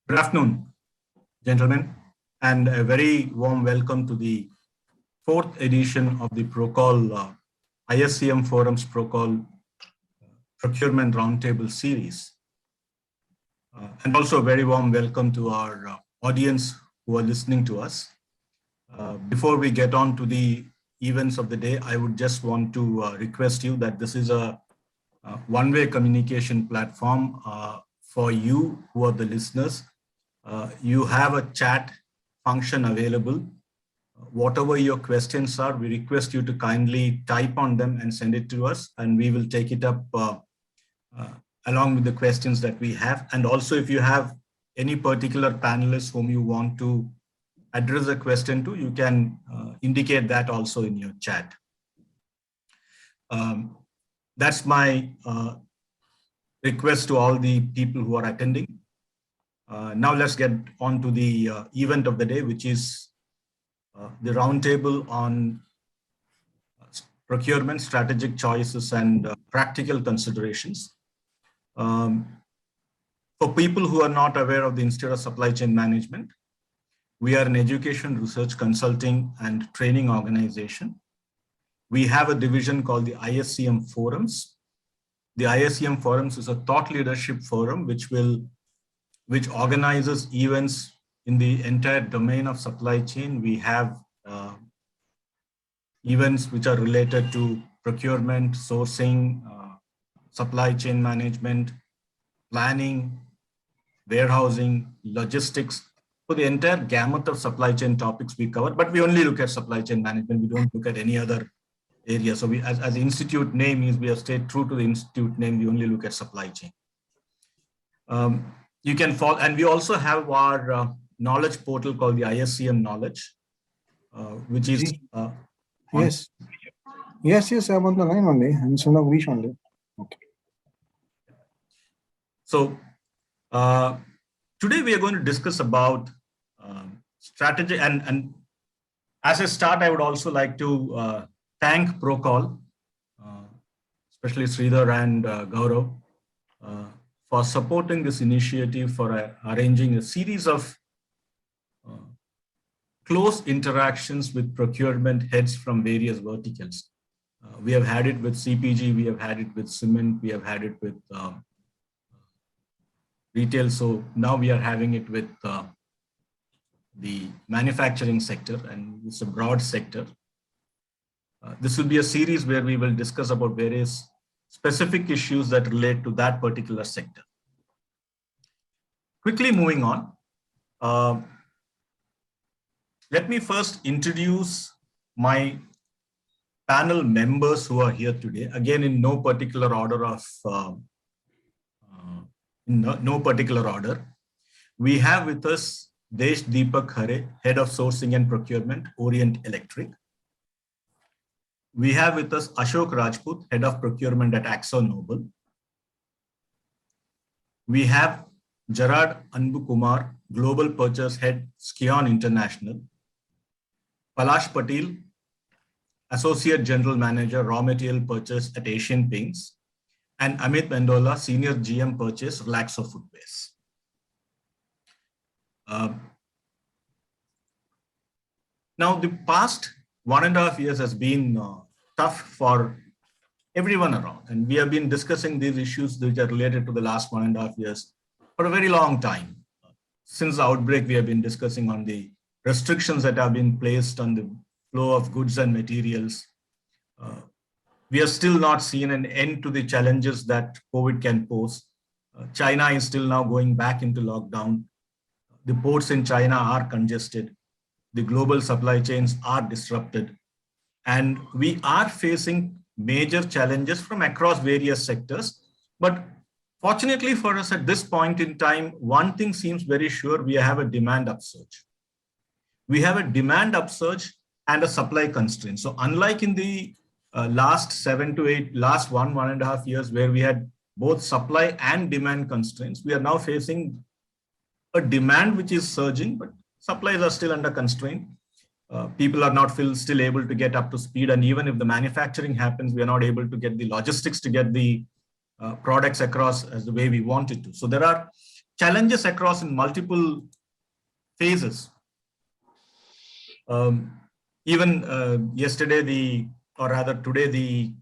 Good afternoon, gentlemen, and a very warm welcome to the fourth edition of the Procol ISCM Forum's Procol Procurement Roundtable series. And also a very warm welcome to our audience who are listening to us. Before we get on to the events of the day, I would just want to request you that this is a one-way communication platform for you who are the listeners. You have a chat function available. Whatever your questions are, we request you to kindly type on them and send it to us, and we will take it up along with the questions that we have. And also, if you have any particular panelists whom you want to address a question to, you can indicate that also in your chat. That's my request to all the people who are attending. Now let's get on to the event of the day, which is the roundtable on procurement, strategic choices, and practical considerations. For people who are not aware of the Institute of Supply Chain Management, we are an education, research, consulting, and training organization. We have a division called the ISCM Forums. The ISCM Forums is a thought leadership forum which organizes events in the entire domain of supply chain. We have events which are related to procurement, sourcing, supply chain management, planning, warehousing, logistics. So the entire gamut of supply chain topics we cover, but we only look at supply chain management. We don't look at any other area. So we, as the institute name is, we have stayed true to the institute name. We only look at supply chain. You can follow, and we also have our knowledge portal called the ISCM Knowledge, which is Yes, I'm on the line only. I'm son of Vish only. Okay. So today we are going to discuss about strategy, and as a start, I would also like to thank Procol, especially Sridhar and Gaurav, for supporting this initiative, for arranging a series of close interactions with procurement heads from various verticals. We have had it with CPG, we have had it with cement, we have had it with retail. So now we are having it with the manufacturing sector, and it's a broad sector. This will be a series where we will discuss about various specific issues that relate to that particular sector. Quickly moving on, let me first introduce my panel members who are here today, again in no particular order of no particular order. We have with us Desh Deepak Khare, Head of Sourcing and Procurement, Orient Electric. We have with us Ashok Rajput, Head of Procurement at AkzoNobel. We have Gerard Anbu-Kumar, Global Purchase Head, Skion International. Palash Patel, Associate General Manager, Raw Material Purchase at Asian Paints. And Amit Mendola, Senior GM Purchase, Relaxo Footwears. Now, the past 1.5 years has been tough for everyone around. And we have been discussing these issues which are related to the last 1.5 years for a very long time. Since the outbreak, we have been discussing on the restrictions that have been placed on the flow of goods and materials. We have still not seen an end to the challenges that COVID can pose. China is still now going back into lockdown. The ports in China are congested. The global supply chains are disrupted. And we are facing major challenges from across various sectors. But fortunately for us at this point in time, one thing seems very sure: we have a demand upsurge. We have a demand upsurge and a supply constraint. So unlike in the last 7 to 8, last 1.5 years, where we had both supply and demand constraints, we are now facing a demand which is surging, but supplies are still under constraint. People are not still able to get up to speed. And even if the manufacturing happens, we are not able to get the logistics to get the products across as the way we want it to. So there are challenges across in multiple phases. Even yesterday, or rather today, the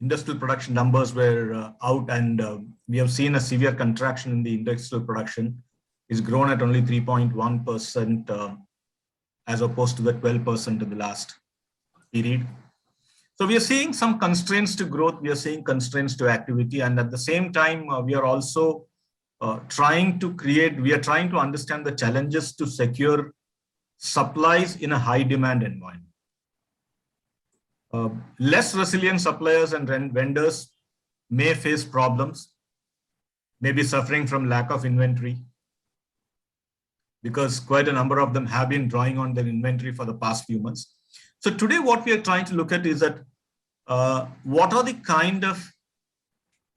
industrial production numbers were out, and we have seen a severe contraction in the industrial production. It's grown at only 3.1% as opposed to the 12% in the last period. So we are seeing some constraints to growth, we are seeing constraints to activity, and at the same time, we are also trying to understand the challenges to secure supplies in a high demand environment. Less resilient suppliers and vendors may face problems, may be suffering from lack of inventory, because quite a number of them have been drawing on their inventory for the past few months. So today what we are trying to look at is that what are the kind of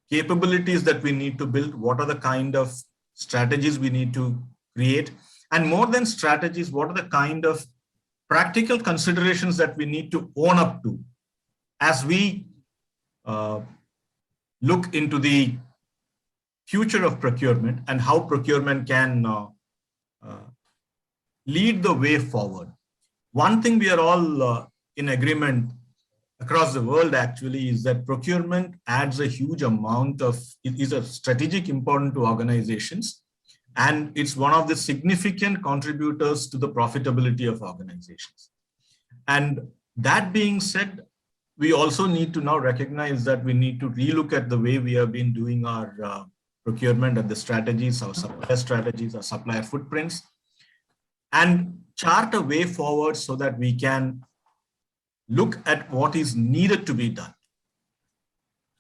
capabilities that we need to build, what are the kind of strategies we need to create, and more than strategies, what are the kind of practical considerations that we need to own up to as we look into the future of procurement and how procurement can lead the way forward. One thing we are all in agreement across the world actually is that procurement adds a huge amount of, it is a strategic important to organizations, and it's one of the significant contributors to the profitability of organizations. And that being said, we also need to now recognize that we need to relook at the way we have been doing our procurement and the strategies, our supplier strategies, our supplier footprints, and chart a way forward so that we can look at what is needed to be done.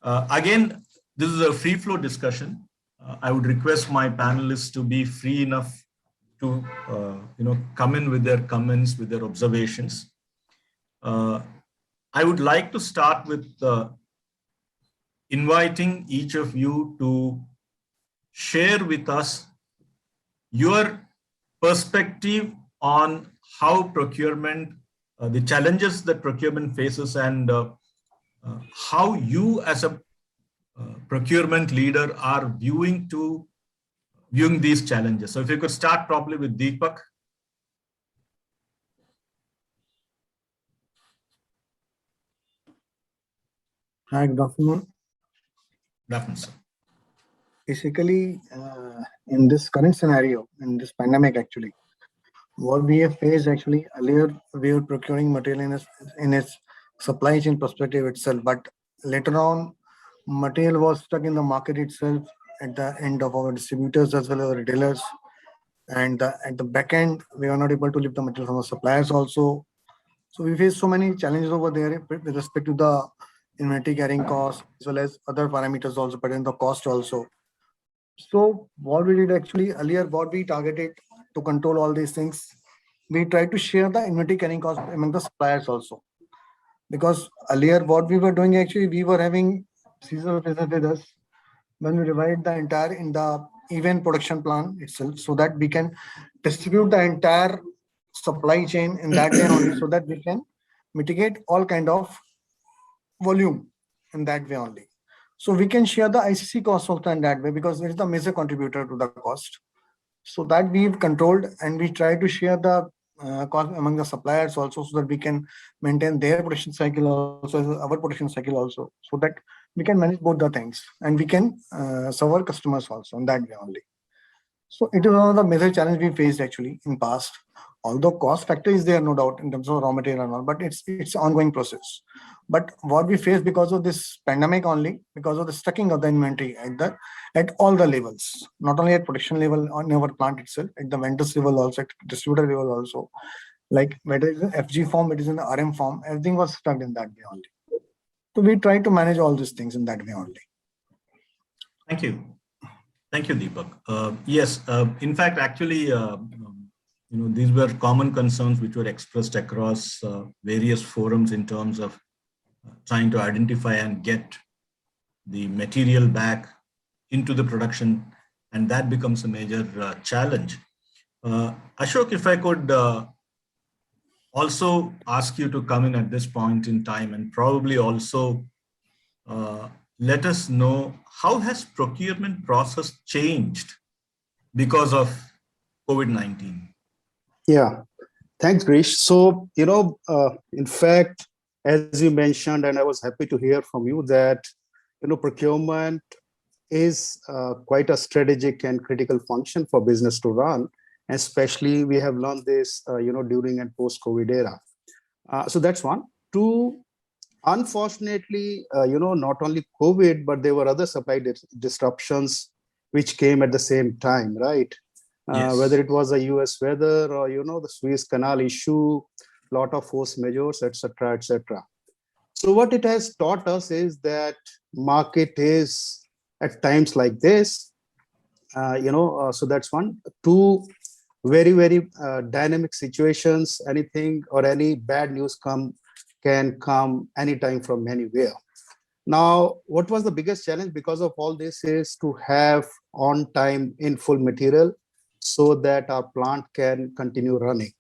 Again, this is a free flow discussion. I would request my panelists to be free enough to come in with their comments, with their observations. I would like to start with inviting each of you to share with us your perspective on how procurement, the challenges that procurement faces, and how you as a procurement leader are viewing these challenges. So if you could start probably with Deepak. Hi, good afternoon. Good afternoon, sir. Basically, in this current scenario, in this pandemic actually, what we have faced actually, earlier we were procuring material in its supply chain perspective itself, but later on, material was stuck in the market itself at the end of our distributors as well as retailers. And at the back end, we are not able to lift the material from the suppliers also. So we face so many challenges over there with respect to the inventory carrying cost as well as other parameters also, but in the cost also. So what we did actually earlier, what we targeted to control all these things, we tried to share the inventory carrying cost among the suppliers also. Because earlier what we were doing actually, we were having seasonal business with us when we divide the entire in the event production plan itself, so that we can distribute the entire supply chain in that way only, so that we can mitigate all kind of volume in that way only. So we can share the ICC cost also in that way, because it is the major contributor to the cost. So that we've controlled, and we try to share the cost among the suppliers also, so that we can maintain their production cycle also, our production cycle also, so that we can manage both the things, and we can serve our customers also in that way only. So it is one of the major challenges we faced actually in past. Although cost factor is there, no doubt, in terms of raw material and all, but it's ongoing process. But what we face because of this pandemic only, because of the stacking of the inventory at all the levels, not only at production level on our plant itself, at the vendors level also, at distributor level also, like whether it's in FG form, it is in the RM form, everything was stuck in that way only. So we try to manage all these things in that way only. Thank you. Thank you, Deepak. Yes, in fact, actually, these were common concerns which were expressed across various forums in terms of trying to identify and get the material back into the production, and that becomes a major challenge. Ashok, if I could also ask you to come in at this point in time and probably also let us know, how has procurement process changed because of COVID-19? Yeah, thanks, Grish. So, in fact, as you mentioned, and I was happy to hear from you that, procurement is quite a strategic and critical function for business to run. Especially, we have learned this, during and post-COVID era. So that's one. Two, unfortunately, not only COVID, but there were other supply disruptions which came at the same time, right? Yes. Whether it was the US weather or, the Suez Canal issue, lot of force majeures, etc., etc. So what it has taught us is that market is at times like this, so that's one. Two, very, very dynamic situations, anything or any bad news can come anytime from anywhere. Now, what was the biggest challenge because of all this is to have on time in full material so that our plant can continue running.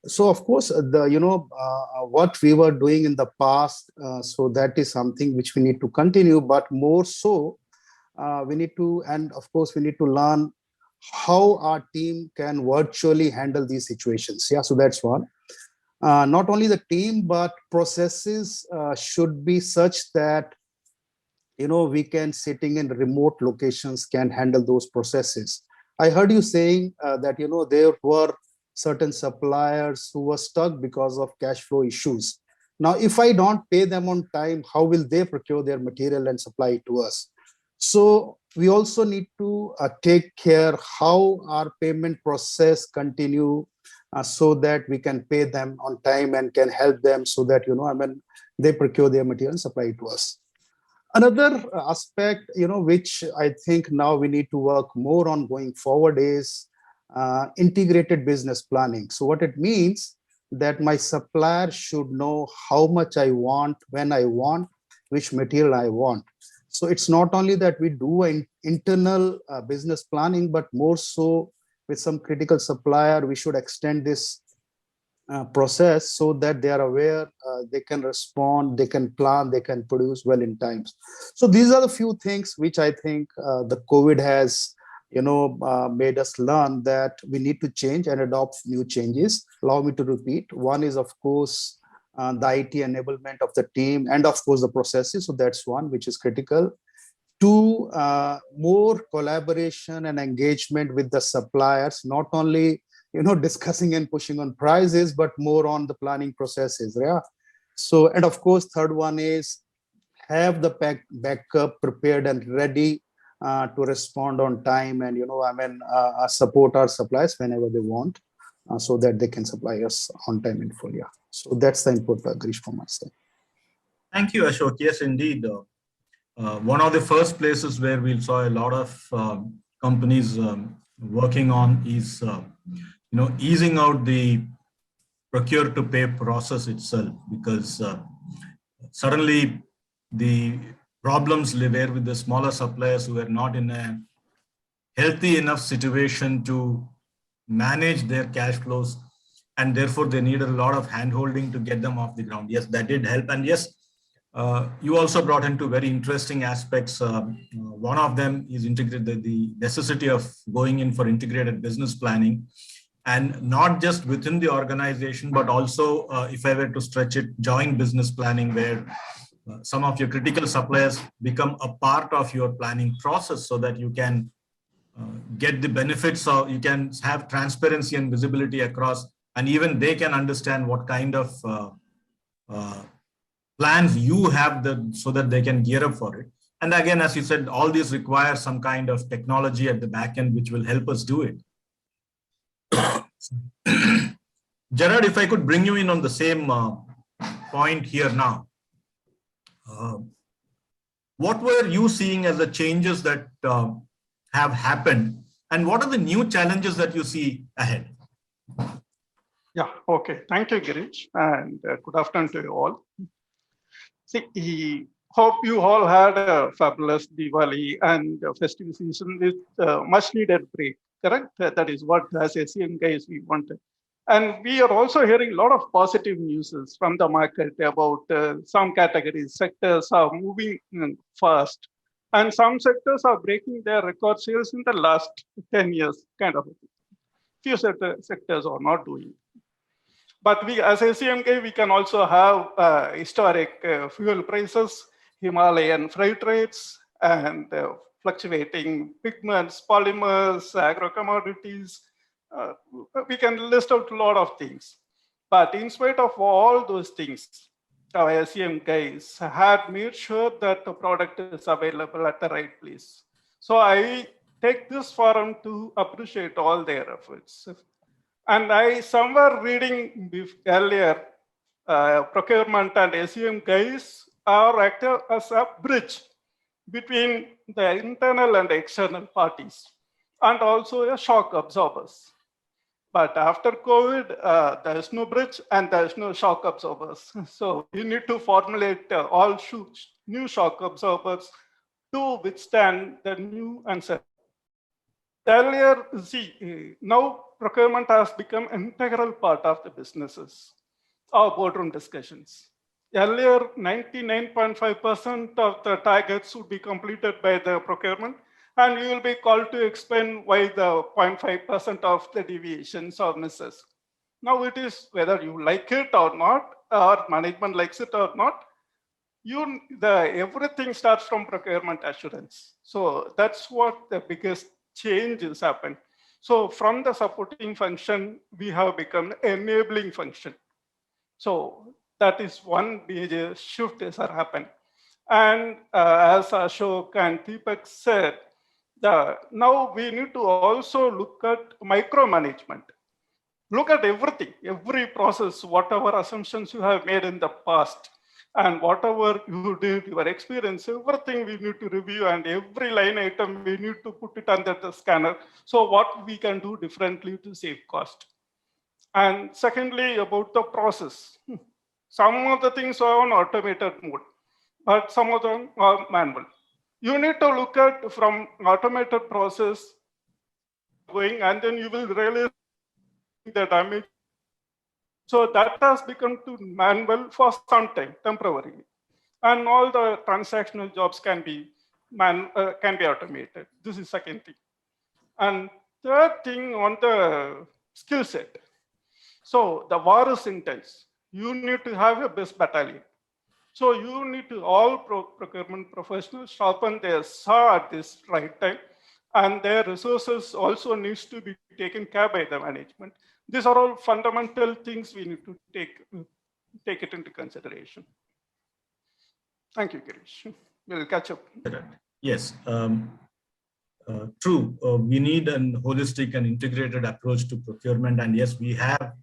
So of course, what we were doing in the past, so that is something which we need to continue, but more so, we need to, and of course, we need to learn how our team can virtually handle these situations. Yeah, so that's one. Not only the team, but processes should be such that, we can sitting in remote locations can handle those processes. I heard you saying that, there were certain suppliers who were stuck because of cash flow issues. Now, if I don't pay them on time, how will they procure their material and supply it to us? So we also need to take care how our payment process continue so that we can pay them on time and can help them so that, they procure their material and supply it to us. Another aspect, which I think now we need to work more on going forward is integrated business planning. So what it means that my supplier should know how much I want, when I want, which material I want. So it's not only that we do an internal business planning, but more so with some critical supplier, we should extend this process so that they are aware, they can respond, they can plan, they can produce well in times. So these are the few things which I think the COVID has made us learn that we need to change and adopt new changes. Allow me to repeat. One is, of course, the IT enablement of the team and, of course, the processes. So that's one which is critical. Two, more collaboration and engagement with the suppliers, not only discussing and pushing on prices, but more on the planning processes. Yeah. So, and of course, third one is have the backup prepared and ready to respond on time and, support our suppliers whenever they want so that they can supply us on time in full. Yeah. So that's the input, Grish, from my side. Thank you, Ashok. Yes, indeed. One of the first places where we saw a lot of companies working on is, easing out the procure to pay process itself, because suddenly the problems were with the smaller suppliers who were not in a healthy enough situation to manage their cash flows, and therefore they needed a lot of hand-holding to get them off the ground. Yes, that did help. And yes, you also brought into very interesting aspects. One of them is the necessity of going in for integrated business planning, and not just within the organization, but also if I were to stretch it, joint business planning, where some of your critical suppliers become a part of your planning process so that you can get the benefits of, you can have transparency and visibility across, and even they can understand what kind of plans you have so that they can gear up for it. And again, as you said, all these require some kind of technology at the back end, which will help us do it. Gerard, if I could bring you in on the same point here now. What were you seeing as the changes that have happened, and what are the new challenges that you see ahead? Yeah, okay. Thank you, Girish, and good afternoon to you all. See, hope you all had a fabulous Diwali and festive season with much needed break, correct? That is what as Asian guys we wanted. And we are also hearing a lot of positive news from the market about some categories, sectors are moving fast And some sectors are breaking their record sales in the last 10 years, kind of. Few sectors are not doing. But we, as ACMK, we can also have historic fuel prices, Himalayan freight rates, and fluctuating pigments, polymers, agro-commodities. We can list out a lot of things. But in spite of all those things, our ACM guys had made sure that the product is available at the right place. So I take this forum to appreciate all their efforts. And I somewhere reading earlier, procurement and ACM guys are active as a bridge between the internal and external parties, and also a shock absorbers. But after COVID, there is no bridge and there is no shock absorbers. So you need to formulate all new shock absorbers to withstand the new uncertainty. Earlier, see, now procurement has become an integral part of the businesses, our boardroom discussions. Earlier, 99.5% of the targets would be completed by the procurement, and you will be called to explain why the 0.5% of the deviations or misses. Now it is whether you like it or not, or management likes it or not, everything starts from procurement assurance. So that's what the biggest change has happened. So from the supporting function, we have become enabling function. So that is one major shift has happened. And as Ashok and Deepak said, now we need to also look at micromanagement. Look at everything, every process, whatever assumptions you have made in the past, and whatever you did, your experience, everything we need to review, and every line item we need to put it under the scanner. So what we can do differently to save cost. And secondly, about the process. Some of the things are on automated mode, but some of them are manual. You need to look at from automated process going, and then you will realize the damage. So that has become to manual for some time, temporarily. And all the transactional jobs can be automated. This is second thing. And third thing on the skill set. So the war is intense. You need to have a best battalion. So you need to all procurement professionals sharpen their saw at this right time, and their resources also needs to be taken care by the management. These are all fundamental things we need to take it into consideration. Thank you, Girish. We'll catch up. Yes, true. We need a holistic and integrated approach to procurement, and yes, we have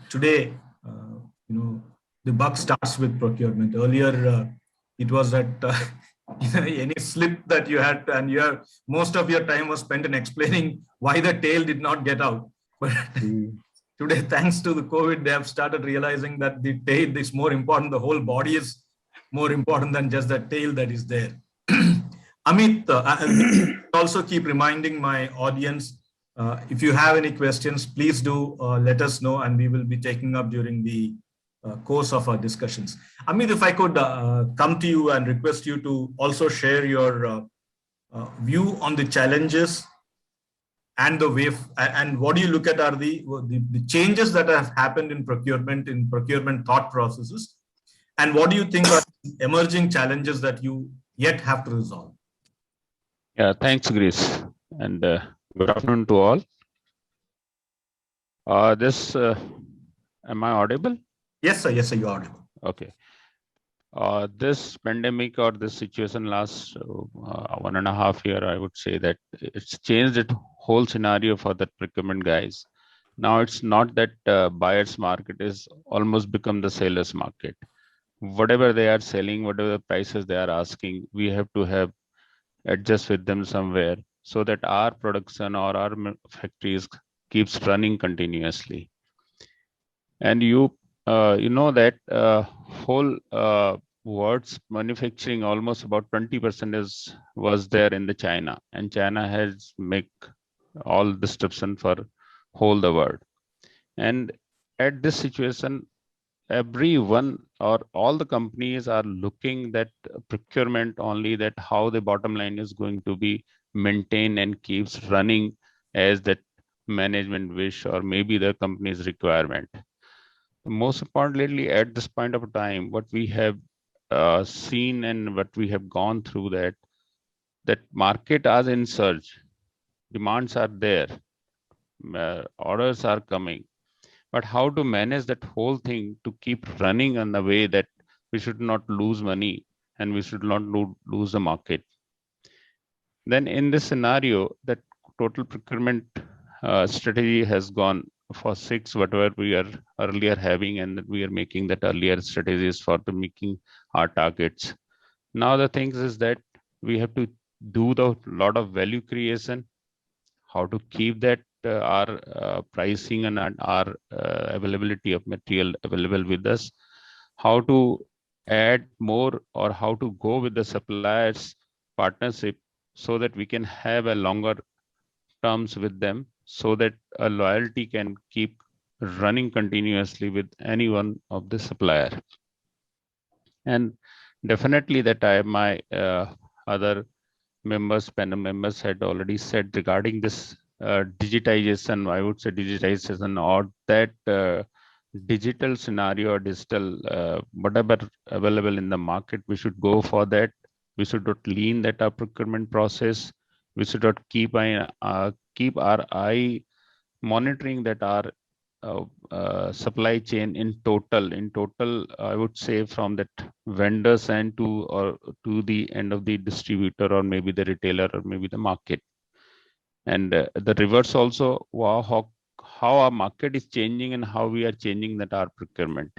today. The buck starts with procurement. Earlier, it was that any slip that you had, and most of your time was spent in explaining why the tail did not get out. But today, thanks to the COVID, they have started realizing that the tail is more important. The whole body is more important than just the tail that is there. Amit, also keep reminding my audience, if you have any questions, please do let us know, and we will be taking up during the course of our discussions. Amit, if I could come to you and request you to also share your view on the challenges and the way, and what do you look at are the changes that have happened in procurement thought processes, and what do you think are emerging challenges that you yet have to resolve? Yeah, thanks, Grace, and good afternoon to all. Am I audible? Yes, sir. Yes, sir. You are audible. Okay. This pandemic or this situation last 1.5 years, I would say that it's changed the whole scenario for the procurement guys. Now it's not that buyer's market is almost become the seller's market. Whatever they are selling, whatever the prices they are asking, we have to adjust with them somewhere so that our production or our factories keeps running continuously. And you know that whole world's manufacturing, almost about 20% was there in the China, and China has make all disruption for whole the world. And at this situation, everyone or all the companies are looking that procurement only, that how the bottom line is going to be maintained and keeps running as that management wish or maybe the company's requirement. Most importantly, at this point of time, what we have seen and what we have gone through, that market is in surge, demands are there, orders are coming, but how to manage that whole thing to keep running in the way that we should not lose money and we should not lose the market. Then in this scenario, that total procurement strategy has gone for 6, whatever we are earlier having, and that we are making that earlier strategies for the making our targets. Now the things is that we have to do the lot of value creation, how to keep that our pricing and our availability of material available with us, how to add more or how to go with the suppliers partnership so that we can have a longer terms with them, so that a loyalty can keep running continuously with any one of the supplier. And definitely that my other members, panel members had already said regarding this digitization, I would say digitization or that digital scenario or digital whatever available in the market, we should go for that. We should not lean that our procurement process. We should not keep our eye monitoring that our supply chain in total, I would say from that vendors end to the end of the distributor or maybe the retailer or maybe the market. And the reverse also, how our market is changing and how we are changing that our procurement.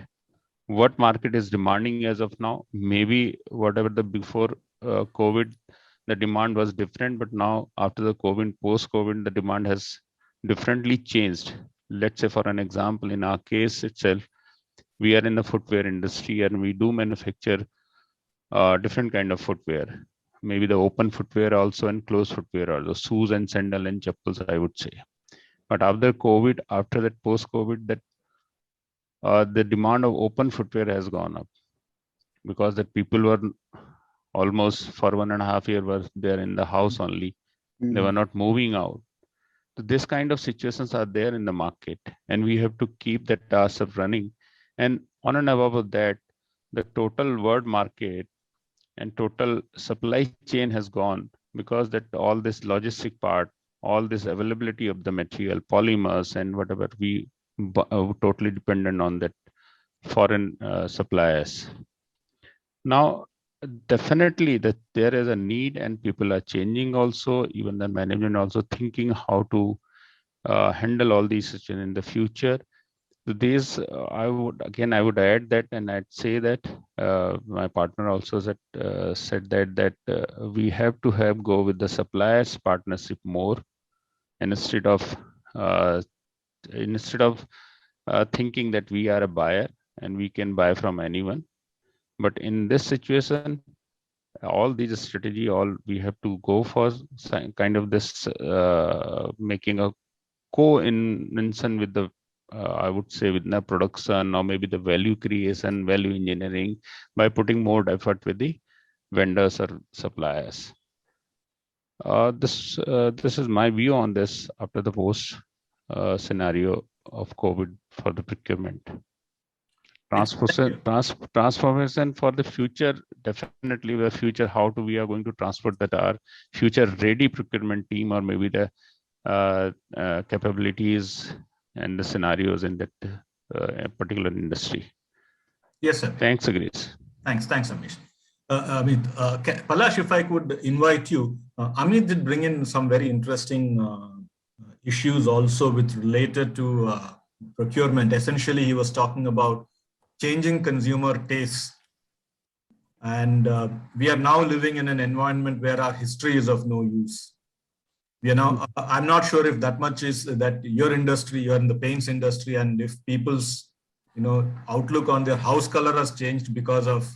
What market is demanding as of now, maybe whatever the before COVID, the demand was different, but now after the COVID, post-COVID, the demand has differently changed. Let's say for an example, in our case itself, we are in the footwear industry and we do manufacture different kind of footwear, maybe the open footwear also and closed footwear, or the shoes and sandal and chappals, I would say. But after COVID, after that post-COVID, that the demand of open footwear has gone up because that people were almost for 1.5 years were there in the house only. They were not moving out. So this kind of situations are there in the market, and we have to keep that task of running. And on and above of that, the total world market and total supply chain has gone, because that all this logistic part, all this availability of the material, polymers and whatever, we totally dependent on that foreign suppliers. Now, definitely that there is a need and people are changing also, even the management also thinking how to handle all these situations in the future. These I would add that, and I'd say that my partner also said that we have to go with the suppliers partnership more, and instead of thinking that we are a buyer and we can buy from anyone. But in this situation, all these strategy, all we have to go for kind of this making a co-invention with the I would say with the production or maybe the value creation, value engineering, by putting more effort with the vendors or suppliers. This is my view on this after the post scenario of COVID for the procurement. Transformation for the future, definitely the future, how we are going to transport that our future ready procurement team or maybe the capabilities and the scenarios in that particular industry. Yes, sir. Thanks, Agrees. Thanks, Amish. Amit, Palash, if I could invite you, Amit did bring in some very interesting issues also with related to procurement. Essentially, he was talking about changing consumer tastes. And we are now living in an environment where our history is of no use. You know, I'm not sure if that much is that your industry, you're in the paints industry, and if people's, outlook on their house color has changed because of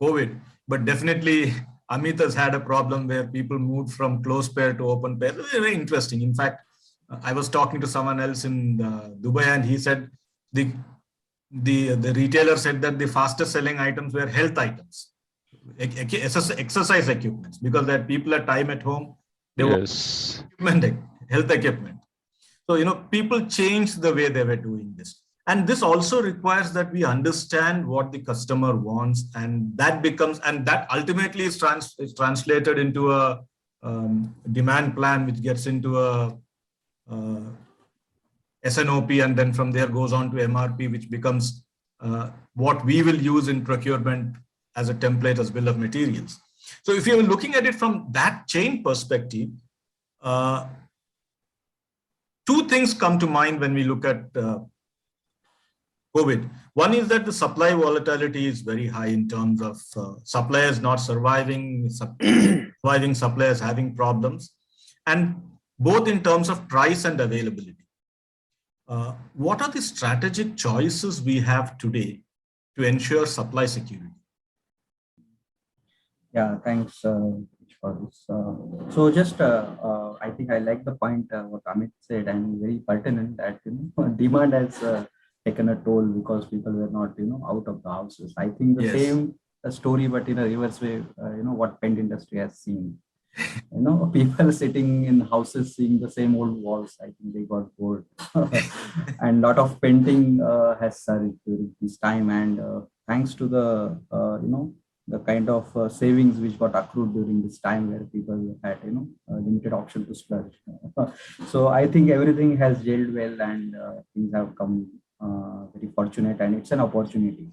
COVID, but definitely Amit has had a problem where people moved from closed pair to open pair. Very interesting. In fact, I was talking to someone else in Dubai, and he said the the retailer said that the fastest selling items were health items, exercise equipments, because that people at time at home, they want Yes. equipment, health equipment. So, people change the way they were doing this. And this also requires that we understand what the customer wants, and that ultimately is translated into a demand plan, which gets into a SNOP, and then from there goes on to MRP, which becomes what we will use in procurement as a template, as bill of materials. So if you're looking at it from that chain perspective, two things come to mind when we look at COVID. One is that the supply volatility is very high in terms of suppliers not surviving, surviving suppliers having problems, and both in terms of price and availability. What are the strategic choices we have today to ensure supply security? Yeah, thanks for this. So just, I think I like the point what Amit said, and very pertinent that demand has taken a toll because people were not out of the houses. I think the Yes. same story, but in a reverse way. What paint industry has seen. People sitting in houses seeing the same old walls. I think they got bored, and lot of painting has surged during this time. And thanks to the the kind of savings which got accrued during this time, where people had a limited option to splurge. So I think everything has gelled well, and things have come very fortunate, and it's an opportunity.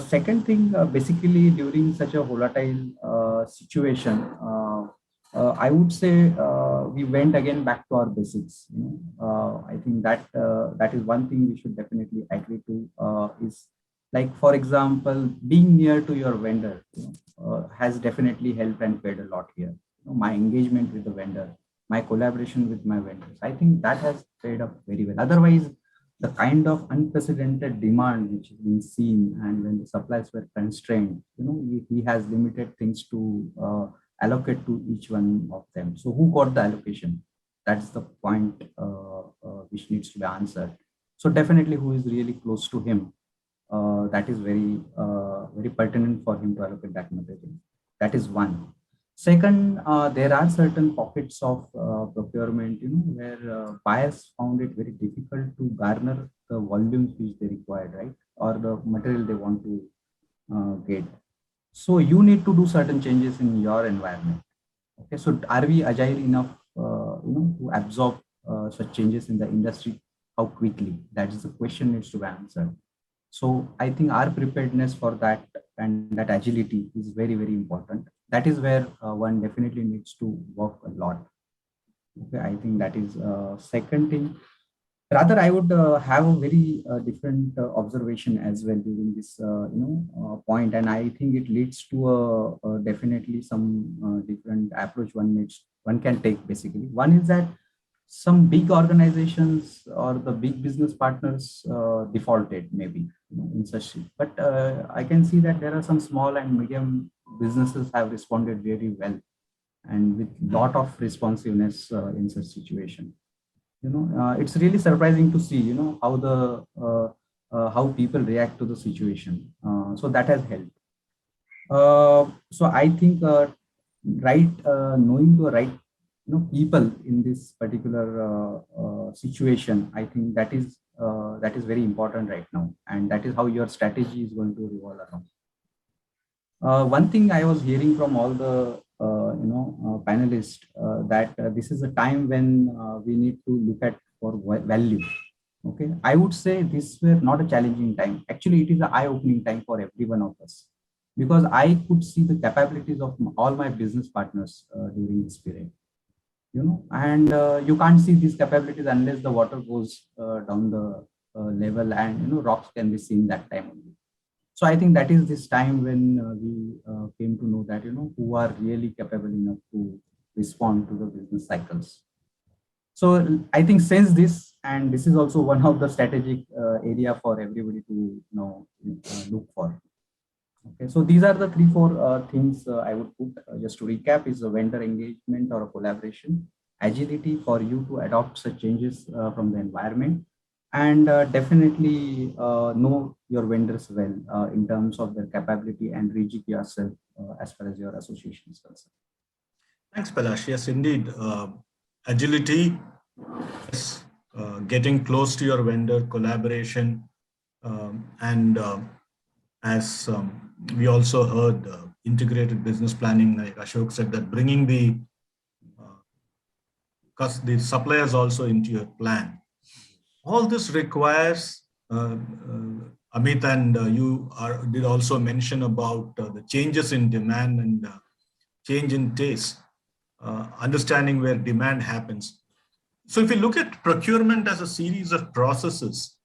Second thing, basically during such a volatile situation, I would say we went again back to our basics. I think that that is one thing we should definitely agree to. Is like, for example, being near to your vendor has definitely helped and paid a lot here. My engagement with the vendor, my collaboration with my vendors, I think that has paid up very well. Otherwise, the kind of unprecedented demand which has been seen, and when the supplies were constrained, he has limited things to allocate to each one of them. So who got the allocation? That's the point which needs to be answered. So definitely, who is really close to him? That is very very pertinent for him to allocate that material. That is one. Second, there are certain pockets of procurement, where buyers found it very difficult to garner the volumes which they required, right? Or the material they want to get. So you need to do certain changes in your environment. Okay, so are we agile enough, to absorb such changes in the industry? How quickly? That is the question needs to be answered. So I think our preparedness for that and that agility is very, very important. That is where one definitely needs to work a lot. Okay, I think that is second thing. Rather, I would have a very different observation as well during this point, and I think it leads to definitely some different approach one can take. Basically, one is that some big organizations or the big business partners defaulted maybe in such, but I can see that there are some small and medium businesses have responded very well and with lot of responsiveness in such situation. It's really surprising to see how the how people react to the situation. So that has helped. So I think knowing the right people in this particular situation, I think that is very important right now, and that is how your strategy is going to revolve around. One thing I was hearing from all the panelists, that this is a time when we need to look at for value. Okay, I would say this were not a challenging time. Actually, it is an eye-opening time for every one of us, because I could see the capabilities of all my business partners during this period. And you can't see these capabilities unless the water goes down the level, and rocks can be seen that time only. So I think that is this time when we came to know that who are really capable enough to respond to the business cycles. So I think since this, and this is also one of the strategic area for everybody to look for. Okay, so these are the 3-4 things I would put. Just to recap, is a vendor engagement or a collaboration, agility for you to adopt such changes from the environment, and definitely know your vendors well in terms of their capability and rejig yourself as far as your association is concerned. Thanks, Palash. Yes, indeed. Agility, yes, getting close to your vendor, collaboration, and as we also heard, integrated business planning, like Ashok said, that bringing the suppliers also into your plan. All this requires, Amit, and did also mention about the changes in demand and change in taste, understanding where demand happens. So if you look at procurement as a series of processes,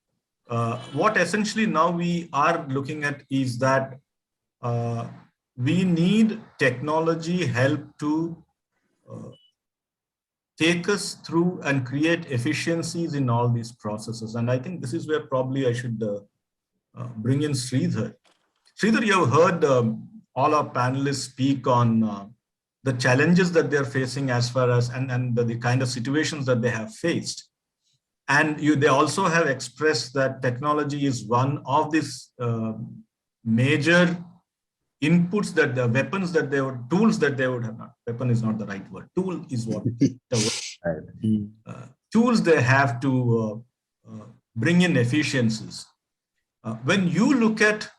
what essentially now we are looking at is that we need technology help to take us through and create efficiencies in all these processes. And I think this is where probably I should bring in Sridhar. Sridhar, you have heard all our panelists speak on the challenges that they're facing as far as, and the kind of situations that they have faced. And they also have expressed that technology is one of these major inputs, that the weapons that they would, tools that they would have, not, weapon is not the right word, tool is what the word, tools they have to bring in efficiencies. When you look at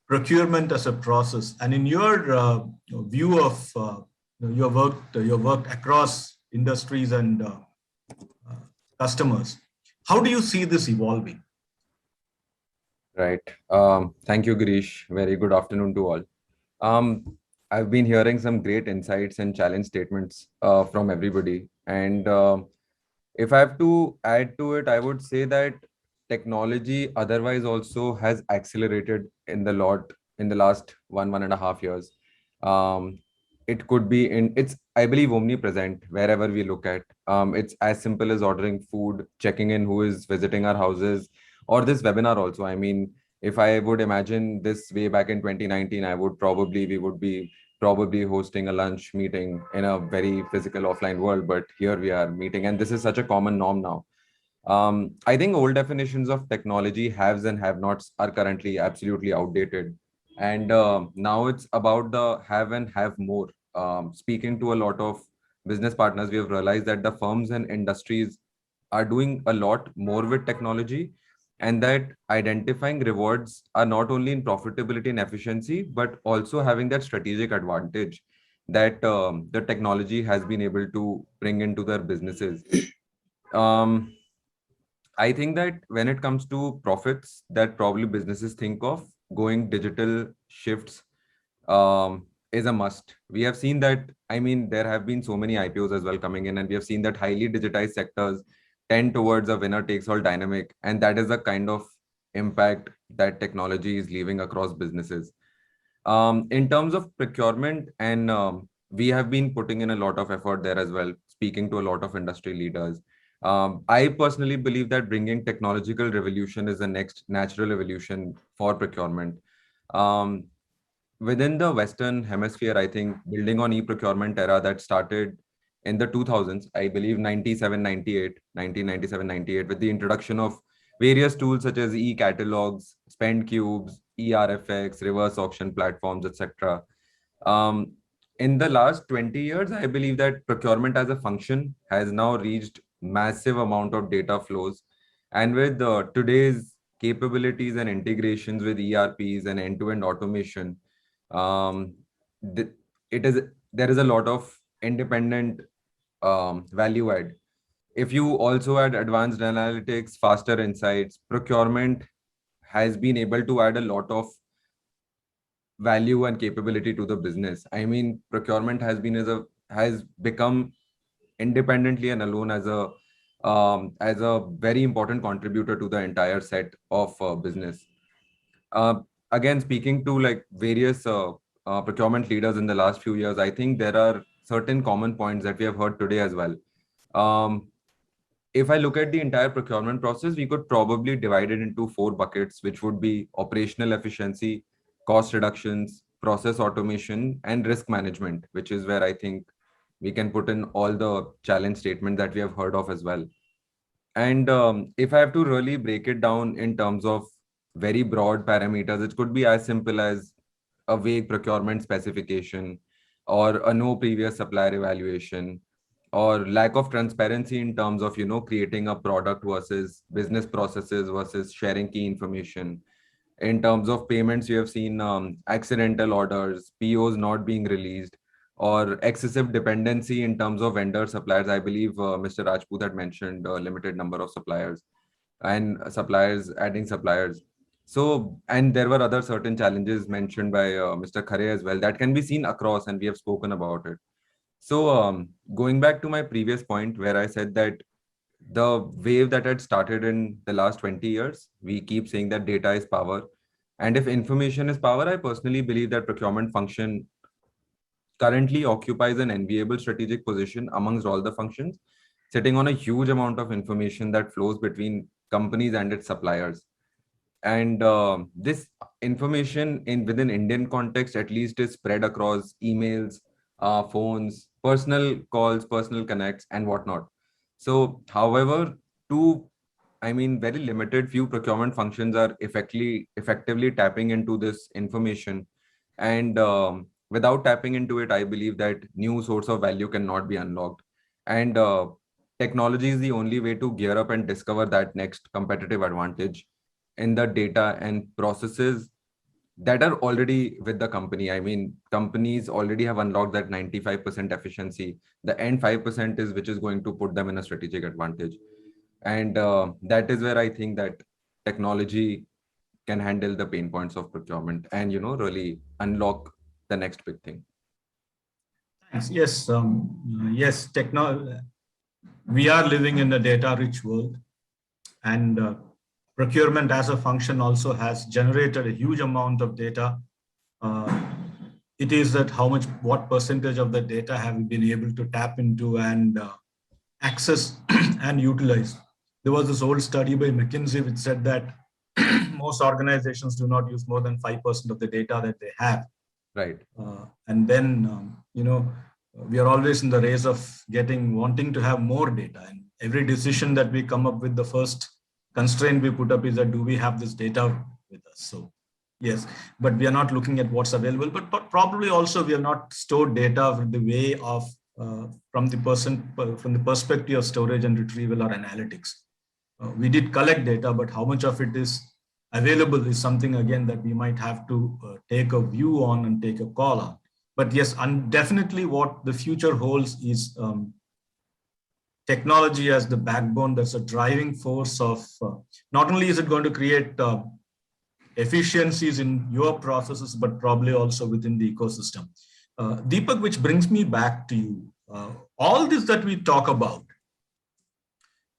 procurement as a process, and in your view of your work across industries and customers, how do you see this evolving? Right. Thank you, Girish. Very good afternoon to all. I've been hearing some great insights and challenge statements from everybody. And if I have to add to it, I would say that technology otherwise also has accelerated in the last 1.5 years. It could be it's, I believe, omnipresent wherever we look at. It's as simple as ordering food, checking in who is visiting our houses, or this webinar also. I mean, if I would imagine this way back in 2019, we would be probably hosting a lunch meeting in a very physical offline world, but here we are meeting, and this is such a common norm now. I think old definitions of technology, haves and have-nots, are currently absolutely outdated. And now it's about the have and have more. Speaking to a lot of business partners, we have realized that the firms and industries are doing a lot more with technology, and that identifying rewards are not only in profitability and efficiency, but also having that strategic advantage that the technology has been able to bring into their businesses. I think that when it comes to profits, that probably businesses think of going digital shifts is a must. We have seen that, I mean, there have been so many IPOs as well coming in, and we have seen that highly digitized sectors tend towards a winner takes all dynamic. And that is the kind of impact that technology is leaving across businesses. In terms of procurement, and we have been putting in a lot of effort there as well, speaking to a lot of industry leaders. I personally believe that bringing technological revolution is the next natural evolution for procurement. Within the Western hemisphere, I think building on e-procurement era that started in the 2000s, I believe 1997, 98, with the introduction of various tools such as e-catalogs, spend cubes, eRFX, reverse auction platforms, etc. In the last 20 years, I believe that procurement as a function has now reached massive amount of data flows. And with today's capabilities and integrations with ERPs and end-to-end automation, there is a lot of independent value add. If you also add advanced analytics, faster insights, procurement has been able to add a lot of value and capability to the business. I mean, procurement has become independently and alone as a very important contributor to the entire set of business. Again, speaking to like various procurement leaders in the last few years, I think there are certain common points that we have heard today as well. If I look at the entire procurement process, we could probably divide it into 4 buckets, which would be operational efficiency, cost reductions, process automation, and risk management, which is where I think we can put in all the challenge statements that we have heard of as well. And if I have to really break it down in terms of very broad parameters, it could be as simple as a vague procurement specification, or a no previous supplier evaluation, or lack of transparency in terms of, creating a product versus business processes versus sharing key information. In terms of payments, you have seen accidental orders, POs not being released, or excessive dependency in terms of vendor suppliers. I believe Mr. Rajput had mentioned a limited number of suppliers, and suppliers adding suppliers. So, and there were other certain challenges mentioned by Mr. Khare as well that can be seen across, and we have spoken about it. So, going back to my previous point where I said that the wave that had started in the last 20 years, we keep saying that data is power. And if information is power, I personally believe that procurement function currently occupies an enviable strategic position amongst all the functions, sitting on a huge amount of information that flows between companies and its suppliers. And this information within Indian context at least is spread across emails, phones, personal calls, personal connects, and whatnot. So, however, very limited few procurement functions are effectively tapping into this information. And without tapping into it, I believe that new source of value cannot be unlocked. And technology is the only way to gear up and discover that next competitive advantage in the data and processes that are already with the company. I mean, companies already have unlocked that 95% efficiency. The end 5% is which is going to put them in a strategic advantage. And that is where I think that technology can handle the pain points of procurement and, really unlock the next big thing. Thanks. Yes, we are living in a data-rich world, and procurement as a function also has generated a huge amount of data. It is that what percentage of the data have we been able to tap into and access and utilize? There was this old study by McKinsey which said that most organizations do not use more than 5% of the data that they have. Right. And then, we are always in the race of wanting to have more data. And every decision that we come up with, the first constraint we put up is that do we have this data with us? So yes, but we are not looking at what's available, but probably also we have not stored data with the way of from the perspective of storage and retrieval or analytics. We did collect data, but how much of it is available is something again that we might have to take a view on and take a call on. But yes, and definitely what the future holds is technology as the backbone. That's a driving force of not only is it going to create efficiencies in your processes, but probably also within the ecosystem. Deepak, which brings me back to you. All this that we talk about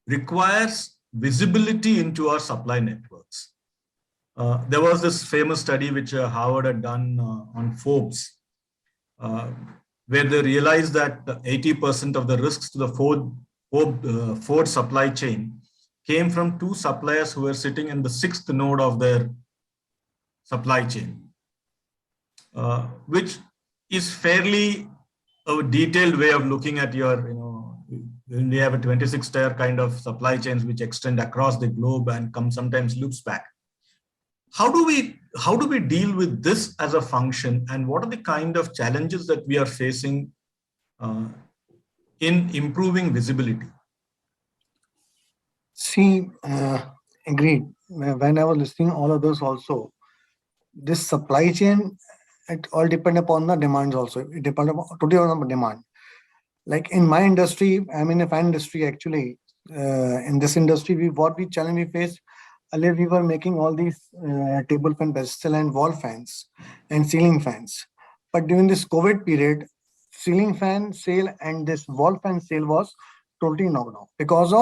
requires visibility into our supply networks. There was this famous study which Harvard had done on Forbes, where they realized that 80% of the risks to the Ford supply chain came from two suppliers who were sitting in the 6th node of their supply chain, which is fairly a detailed way of looking at your, when we have a 26-tier kind of supply chains which extend across the globe and sometimes loops back. How do we deal with this as a function, and what are the kind of challenges that we are facing in improving visibility? See, agreed. When I was listening all of this also, this supply chain, it all depend upon the demands also. It depends totally on the demand. Like in my industry, I'm in a fan industry actually. In this industry, what challenge we face, earlier we were making all these table fan, pedestal and wall fans and ceiling fans. But during this COVID period, ceiling fan sale and this wall fan sale was totally knocked off. Because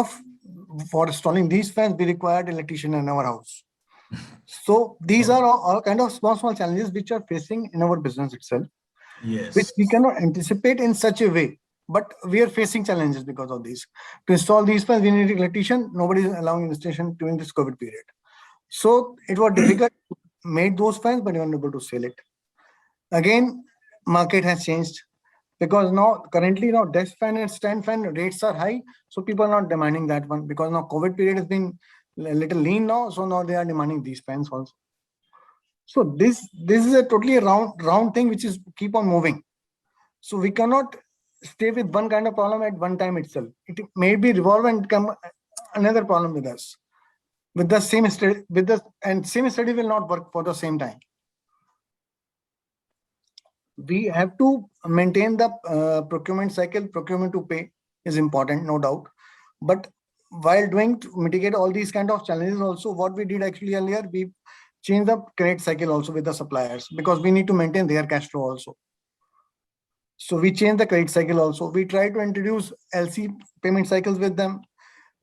for installing these fans, we required an electrician in our house. So these are all kind of small challenges which are facing in our business itself, yes, which we cannot anticipate in such a way. But we are facing challenges because of these. To install these fans, we need an electrician. Nobody is allowing installation during this COVID period. So it was difficult to make those fans, but you are unable to sell it. Again, market has changed. because now currently now desk fan and stand fan rates are high, so people are not demanding that one, because now COVID period has been a little lean now, so now they are demanding these fans also. So this is a totally round thing which is keep on moving. So we cannot stay with one kind of problem at one time itself. It may be revolve and come another problem with us. With the same study, same study will not work for the same time. We have to maintain the procurement cycle. Procurement to pay is important, no doubt. But while doing to mitigate all these kind of challenges, also what we did actually earlier, we changed the credit cycle also with the suppliers, because we need to maintain their cash flow also. So we changed the credit cycle also. We try to introduce LC payment cycles with them.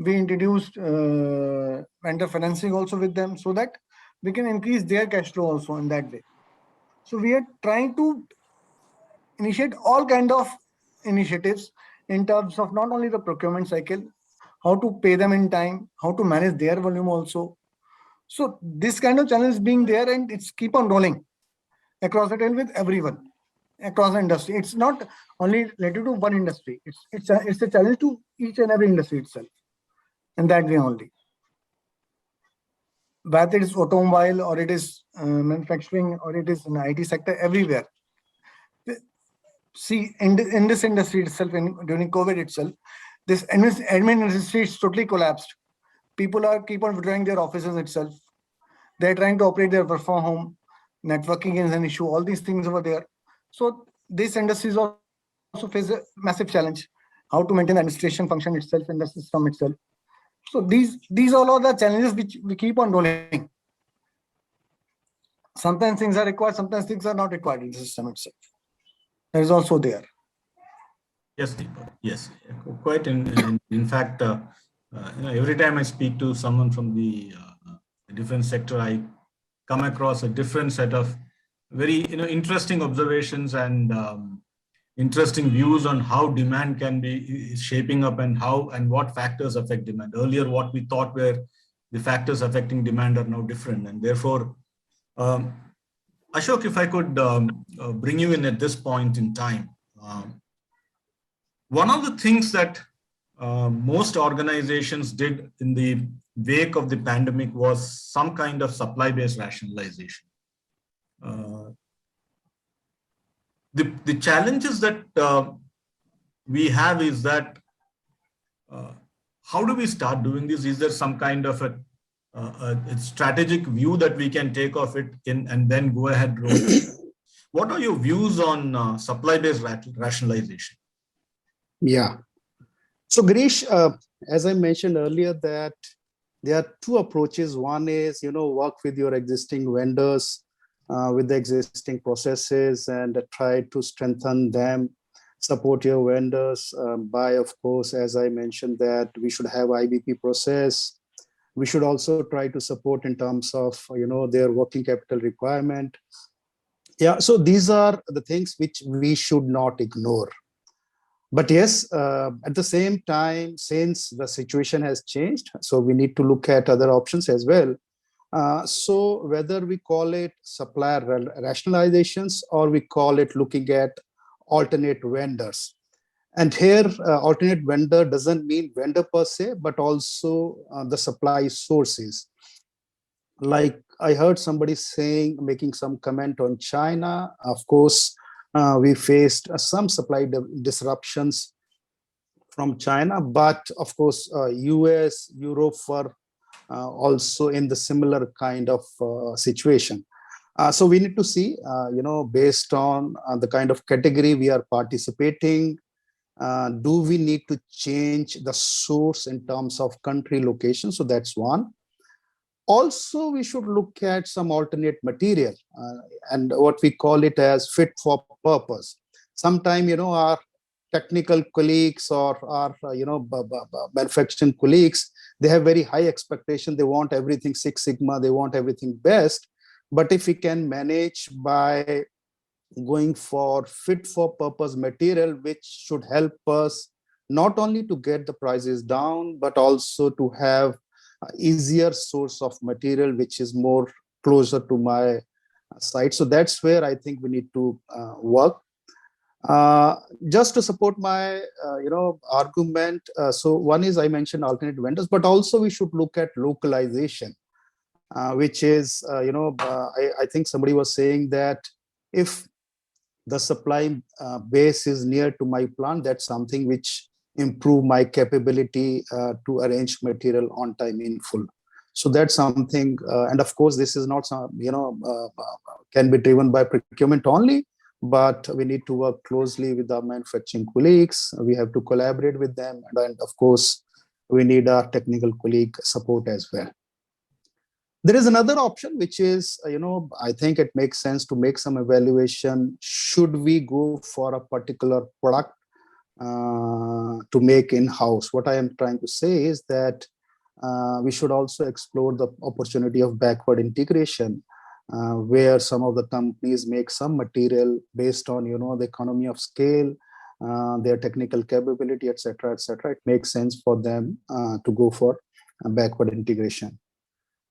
We introduced vendor financing also with them, so that we can increase their cash flow also in that way. So we are trying to initiate all kind of initiatives in terms of not only the procurement cycle, how to pay them in time, how to manage their volume also. So this kind of challenge being there, and it's keep on rolling across the tail with everyone across the industry. It's not only related to one industry. It's a challenge to each and every industry itself. In that way only. Whether it is automobile or it is manufacturing or it is in the IT sector, everywhere. See, in this industry itself, during COVID itself, this admin industry is totally collapsed. People keep on withdrawing their offices itself. They're trying to operate their work from home. Networking is an issue. All these things over there. So this industry also face a massive challenge. How to maintain the administration function itself in the system itself. So these all are the challenges which we keep on rolling. Sometimes things are required, sometimes things are not required in the system itself. That is also there. Yes, Deepak. Yes, quite. In fact, every time I speak to someone from the defense sector, I come across a different set of very interesting observations and interesting views on how demand can be shaping up and how and what factors affect demand. Earlier, what we thought were the factors affecting demand are now different, and therefore, Ashok, if I could bring you in at this point in time. One of the things that most organizations did in the wake of the pandemic was some kind of supply-based rationalization. The challenges that we have is that how do we start doing this? Is there some kind of a strategic view that we can take of it and then go ahead? What are your views on supply-based rationalization? Yeah. So Girish, as I mentioned earlier, that there are two approaches. One is, work with your existing vendors, with the existing processes and try to strengthen them, support your vendors by, of course, as I mentioned, that we should have IBP process. We should also try to support in terms of, their working capital requirement. Yeah, so these are the things which we should not ignore. But yes, at the same time, since the situation has changed, so we need to look at other options as well. So whether we call it supplier rationalizations or we call it looking at alternate vendors. And here, alternate vendor doesn't mean vendor per se, but also the supply sources. Like I heard somebody making some comment on China. Of course, we faced some supply disruptions from China, but of course, US, Europe were also in the similar kind of situation. So we need to see, based on the kind of category we are participating, do we need to change the source in terms of country location? So that's one. Also, we should look at some alternate material and what we call it as fit for purpose. Sometimes, our technical colleagues or our, manufacturing colleagues, they have very high expectation. They want everything Six Sigma. They want everything best. But if we can manage by going for fit for purpose material, which should help us not only to get the prices down, but also to have easier source of material, which is more closer to my site. So that's where I think we need to work. Just to support my, argument. So one is I mentioned alternate vendors, but also we should look at localization, which is, I think somebody was saying that if the supply base is near to my plant, that's something which improve my capability to arrange material on time in full. So that's something, and of course, this is not some, can be driven by procurement only, but we need to work closely with our manufacturing colleagues. We have to collaborate with them. And of course, we need our technical colleague support as well. There is another option, which is, I think it makes sense to make some evaluation. Should we go for a particular product to make in-house? What I am trying to say is that we should also explore the opportunity of backward integration, where some of the companies make some material based on, the economy of scale, their technical capability, etc., etc. It makes sense for them to go for a backward integration.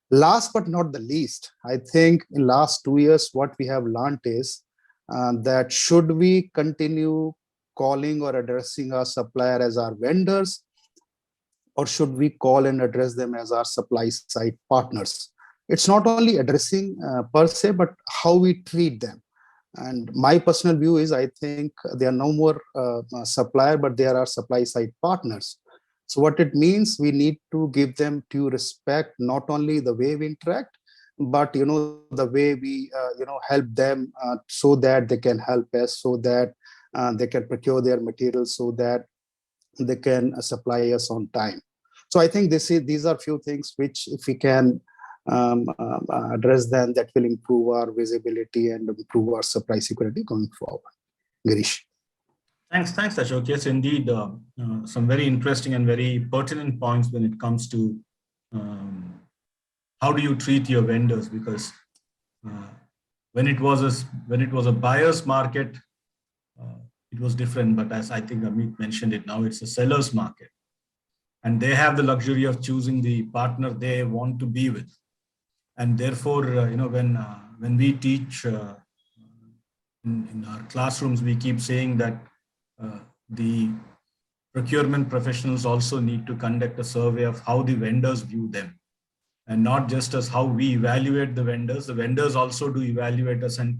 Last but not the least, I think in last 2 years, what we have learned is that should we continue calling or addressing our supplier as our vendors, or should we call and address them as our supply side partners? It's not only addressing per se, but how we treat them. And my personal view is, I think they are no more supplier, but they are our supply side partners. So what it means, we need to give them due respect, not only the way we interact, but the way we help them so that they can help us, so that they can procure their materials, so that they can supply us on time. So I think these are few things which, if we can address them, that will improve our visibility and improve our supply security going forward. Girish. Thanks, Ashok. Yes, indeed, some very interesting and very pertinent points when it comes to how do you treat your vendors, because when it was a buyer's market, it was different. But as I think Amit mentioned it, now it's a seller's market, and they have the luxury of choosing the partner they want to be with. And therefore, when we teach in our classrooms, we keep saying that the procurement professionals also need to conduct a survey of how the vendors view them, and not just as how we evaluate the vendors. The vendors also do evaluate us, and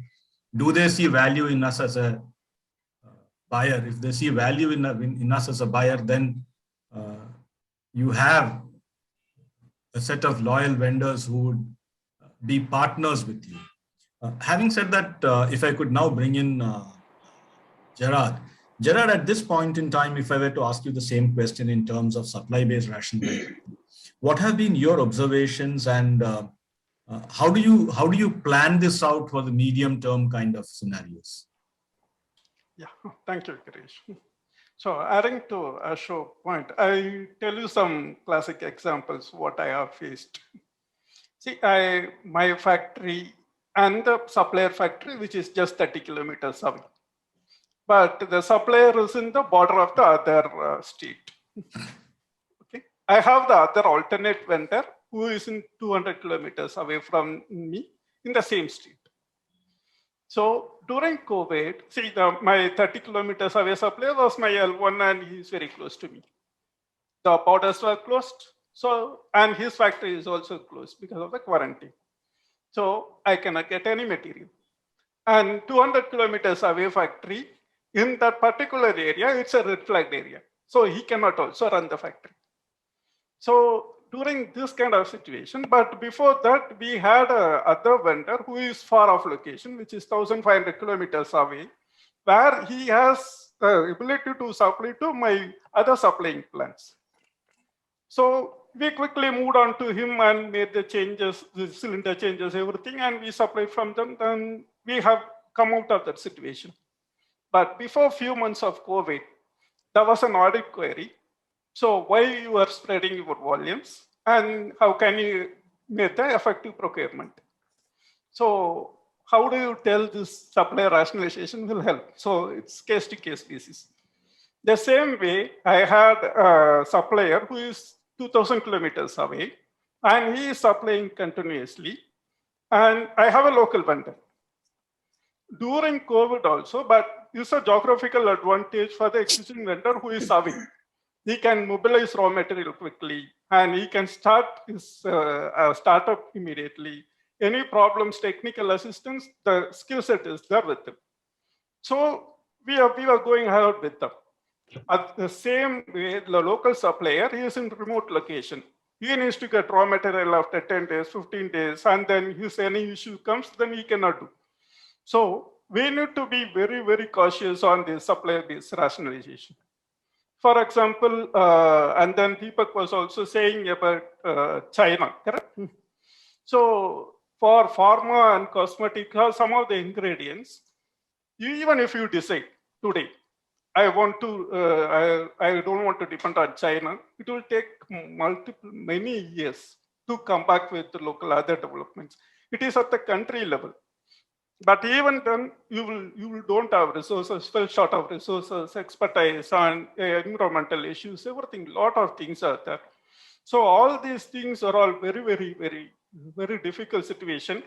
do they see value in us as a buyer? If they see value in us as a buyer, then you have a set of loyal vendors who would be partners with you. Having said that, if I could now bring in Gerard. Gerard, at this point in time, if I were to ask you the same question in terms of supply-based rationalization, what have been your observations, and how do you plan this out for the medium-term kind of scenarios? Yeah, thank you, Girish. So adding to Ashok's point, I tell you some classic examples what I have faced. See, my factory and the supplier factory, which is just 30 kilometers away. But the supplier is in the border of the other state. Okay, I have the other alternate vendor who is in 200 kilometers away from me in the same state. So during COVID, see, my 30 kilometers away supplier was my L1, and he's very close to me. The borders were closed, so, and his factory is also closed because of the quarantine. So I cannot get any material. And 200 kilometers away factory, in that particular area, it's a red flagged area. So he cannot also run the factory. So during this kind of situation, but before that, we had other vendor who is far off location, which is 1,500 kilometers away, where he has the ability to supply to my other supplying plants. So we quickly moved on to him and made the changes, the cylinder changes, everything, and we supply from them. Then we have come out of that situation. But before a few months of COVID, there was an audit query. So why you are spreading your volumes, and how can you make the effective procurement? So how do you tell this supply rationalization will help? So it's case to case basis. The same way, I had a supplier who is 2,000 kilometers away, and he is supplying continuously. And I have a local vendor. During COVID also, but is a geographical advantage for the existing vendor who is serving. He can mobilize raw material quickly, and he can start his startup immediately. Any problems, technical assistance, the skill set is there with him. So we are going ahead with them. At the same way, the local supplier is in remote location. He needs to get raw material after 10 days, 15 days, and then if any issue comes, then he cannot do. So we need to be very, very cautious on the supplier-based rationalization. For example, and then Deepak was also saying about China, correct? So for pharma and cosmetic, some of the ingredients, even if you decide today, I don't want to depend on China, it will take many years to come back with the local other developments. It is at the country level. But even then, you don't have resources, fell short of resources, expertise on environmental issues, everything, lot of things are there. So all these things are all very, very, very, very difficult situation.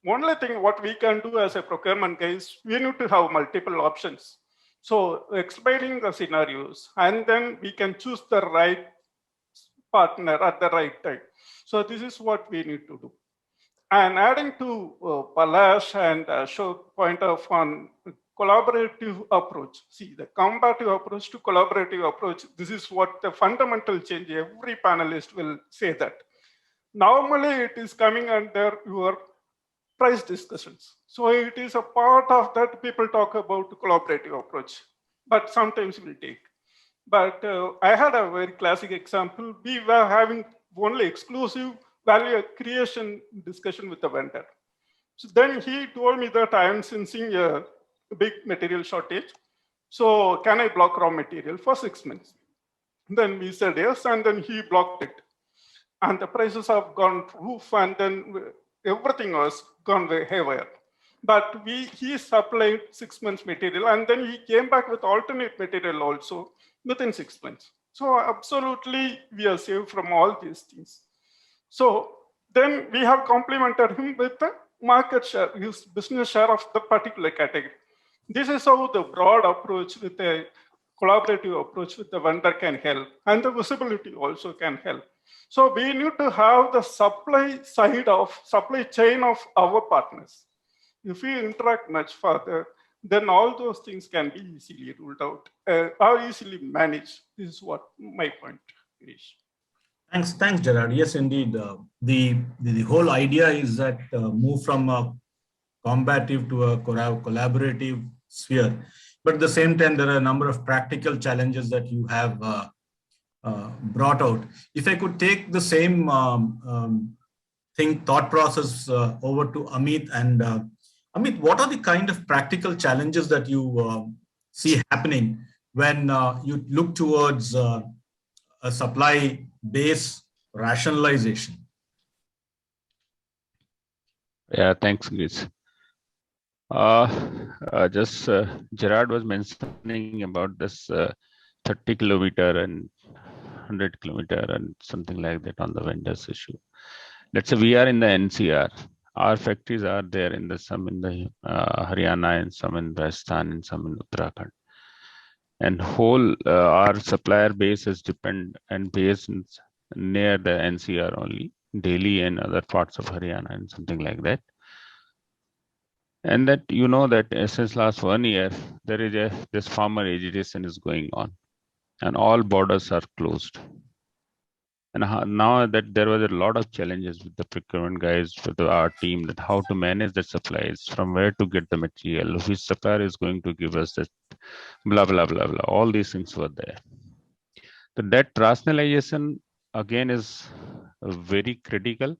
Only thing what we can do as a procurement guys, we need to have multiple options. So explaining the scenarios, and then we can choose the right partner at the right time. So this is what we need to do. And adding to Palash and Ashok point of on collaborative approach. See, the combative approach to collaborative approach, this is what the fundamental change, every panelist will say that. Normally it is coming under your price discussions. So it is a part of that people talk about collaborative approach, but sometimes we'll take. But I had a very classic example. We were having only exclusive value creation discussion with the vendor. So then he told me that I am sensing a big material shortage. So can I block raw material for 6 months? Then we said yes, and then he blocked it. And the prices have gone roof, and then everything was gone haywire. But he supplied 6 months material, and then he came back with alternate material also within 6 months. So absolutely, we are saved from all these things. So then we have complemented him with the market share, his business share of the particular category. This is how the broad approach with a collaborative approach with the vendor can help, and the visibility also can help. So we need to have the supply side of supply chain of our partners. If we interact much further, then all those things can be easily ruled out or easily managed. This is what my point is. Thanks, Gerard. Yes, indeed. The whole idea is that move from a combative to a collaborative sphere. But at the same time, there are a number of practical challenges that you have brought out. If I could take the same thought process over to Amit. And Amit, what are the kind of practical challenges that you see happening when you look towards a supply base rationalization? Yeah, thanks, Chris. Gerard was mentioning about this 30 kilometer and 100 kilometer and something like that on the vendors issue. Let's say we are in the NCR. Our factories are there in some in the Haryana, and some in Rajasthan, and some in Uttarakhand. And whole our supplier base is based near the NCR only, Delhi and other parts of Haryana and something like that. And that that since last 1 year there is this farmer agitation is going on, and all borders are closed. And now that there was a lot of challenges with the procurement guys, with our team, that how to manage the supplies, from where to get the material, which supplier is going to give us that, blah, blah, blah, blah. All these things were there. So that rationalization again is very critical,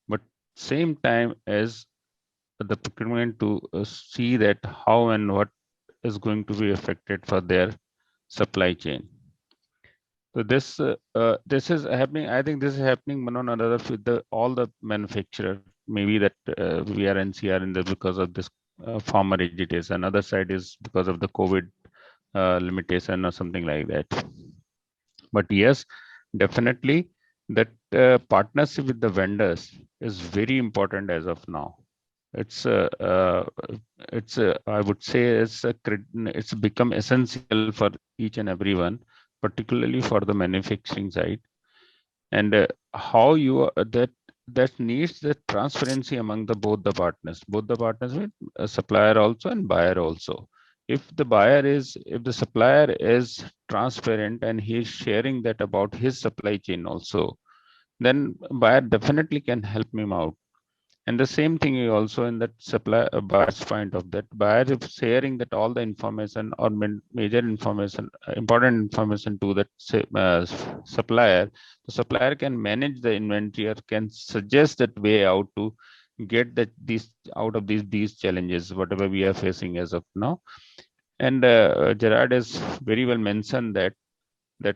but same time as the procurement to see that how and what is going to be affected for their supply chain. So this is happening. I think this is happening one another with all the manufacturer. Maybe that we are NCR because of this farmer agitation. Another side is because of the COVID limitation or something like that. But yes, definitely that partnership with the vendors is very important as of now. I would say it's become essential for each and everyone, particularly for the manufacturing side. And how you that needs the transparency among both the partners with supplier also and buyer also. If the supplier is transparent and he's sharing that about his supply chain also, then buyer definitely can help him out. And the same thing is also in that buyer's point of that buyer is sharing that all the information or major information, important information to that supplier. The supplier can manage the inventory or can suggest that way out to get these out of these challenges, whatever we are facing as of now. And Gerard has very well mentioned that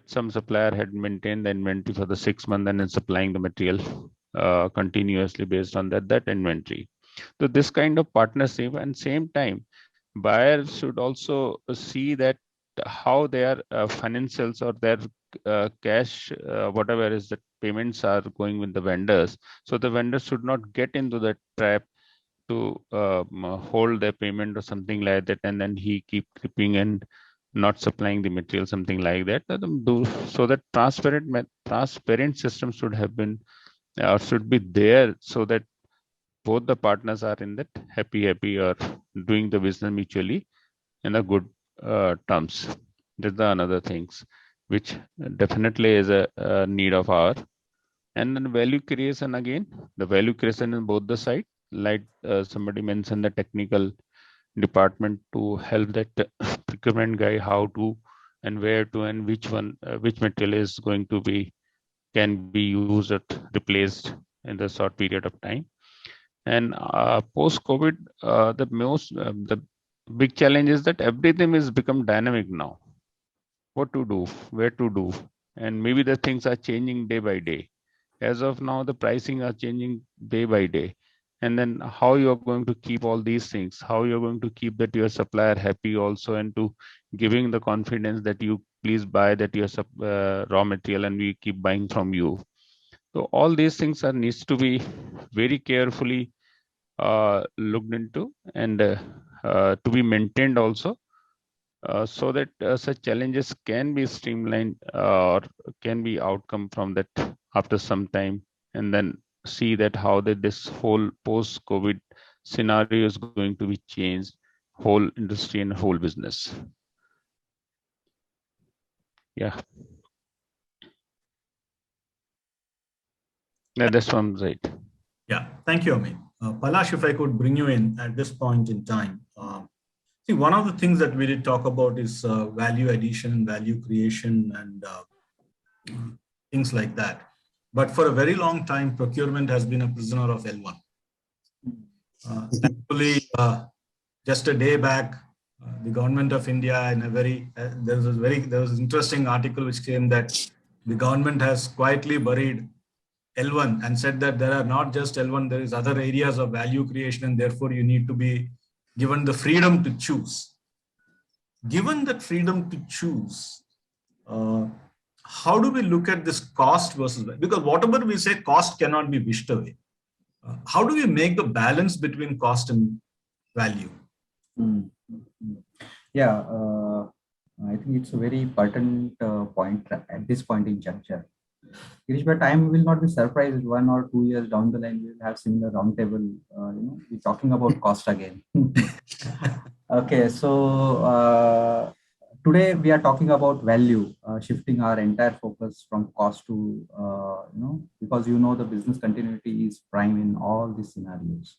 some supplier had maintained the inventory for the 6 months and is supplying the material continuously based on that inventory. So this kind of partnership, and same time buyers should also see that how their financials or their cash, whatever is the payments are going with the vendors. So the vendors should not get into that trap to hold their payment or something like that, and then he keep creeping and not supplying the material, something like that. So that transparent system should have been or should be there, so that both the partners are in that happy or doing the business mutually in a good terms. That's another things which definitely is a need of our. And then value creation, again, the value creation in both the side, like somebody mentioned the technical department to help that procurement guy how to and where to and which material is going to be can be used or replaced in the short period of time. And post COVID, the big challenge is that everything is become dynamic now. What to do, where to do, and maybe the things are changing day by day. As of now, the pricing are changing day by day. And then how you are going to keep all these things, how you're going to keep that your supplier happy also, and to giving the confidence that you please buy that your raw material and we keep buying from you. So all these things are needs to be very carefully looked into and to be maintained also, so that such challenges can be streamlined or can be outcome from that after some time, and then see that how this whole post-COVID scenario is going to be changed, whole industry and whole business. Yeah. Yeah, that's one right. Yeah, thank you, Amit. Palash, if I could bring you in at this point in time. See, one of the things that we did talk about is value addition, value creation, and things like that. But for a very long time, procurement has been a prisoner of L1. Thankfully, just a day back, the government of India, in a there was an interesting article which came that the government has quietly buried L1 and said that there are not just L1, there is other areas of value creation, and therefore you need to be given the freedom to choose. Given that freedom to choose, how do we look at this cost versus value? Because whatever we say, cost cannot be wished away. How do we make the balance between cost and value? Yeah, I think it's a very important point at this point in juncture. Girish, but I will not be surprised 1 or 2 years down the line, we'll have similar roundtable, we're talking about cost again. Okay, so today we are talking about value, shifting our entire focus from cost to, because the business continuity is prime in all these scenarios,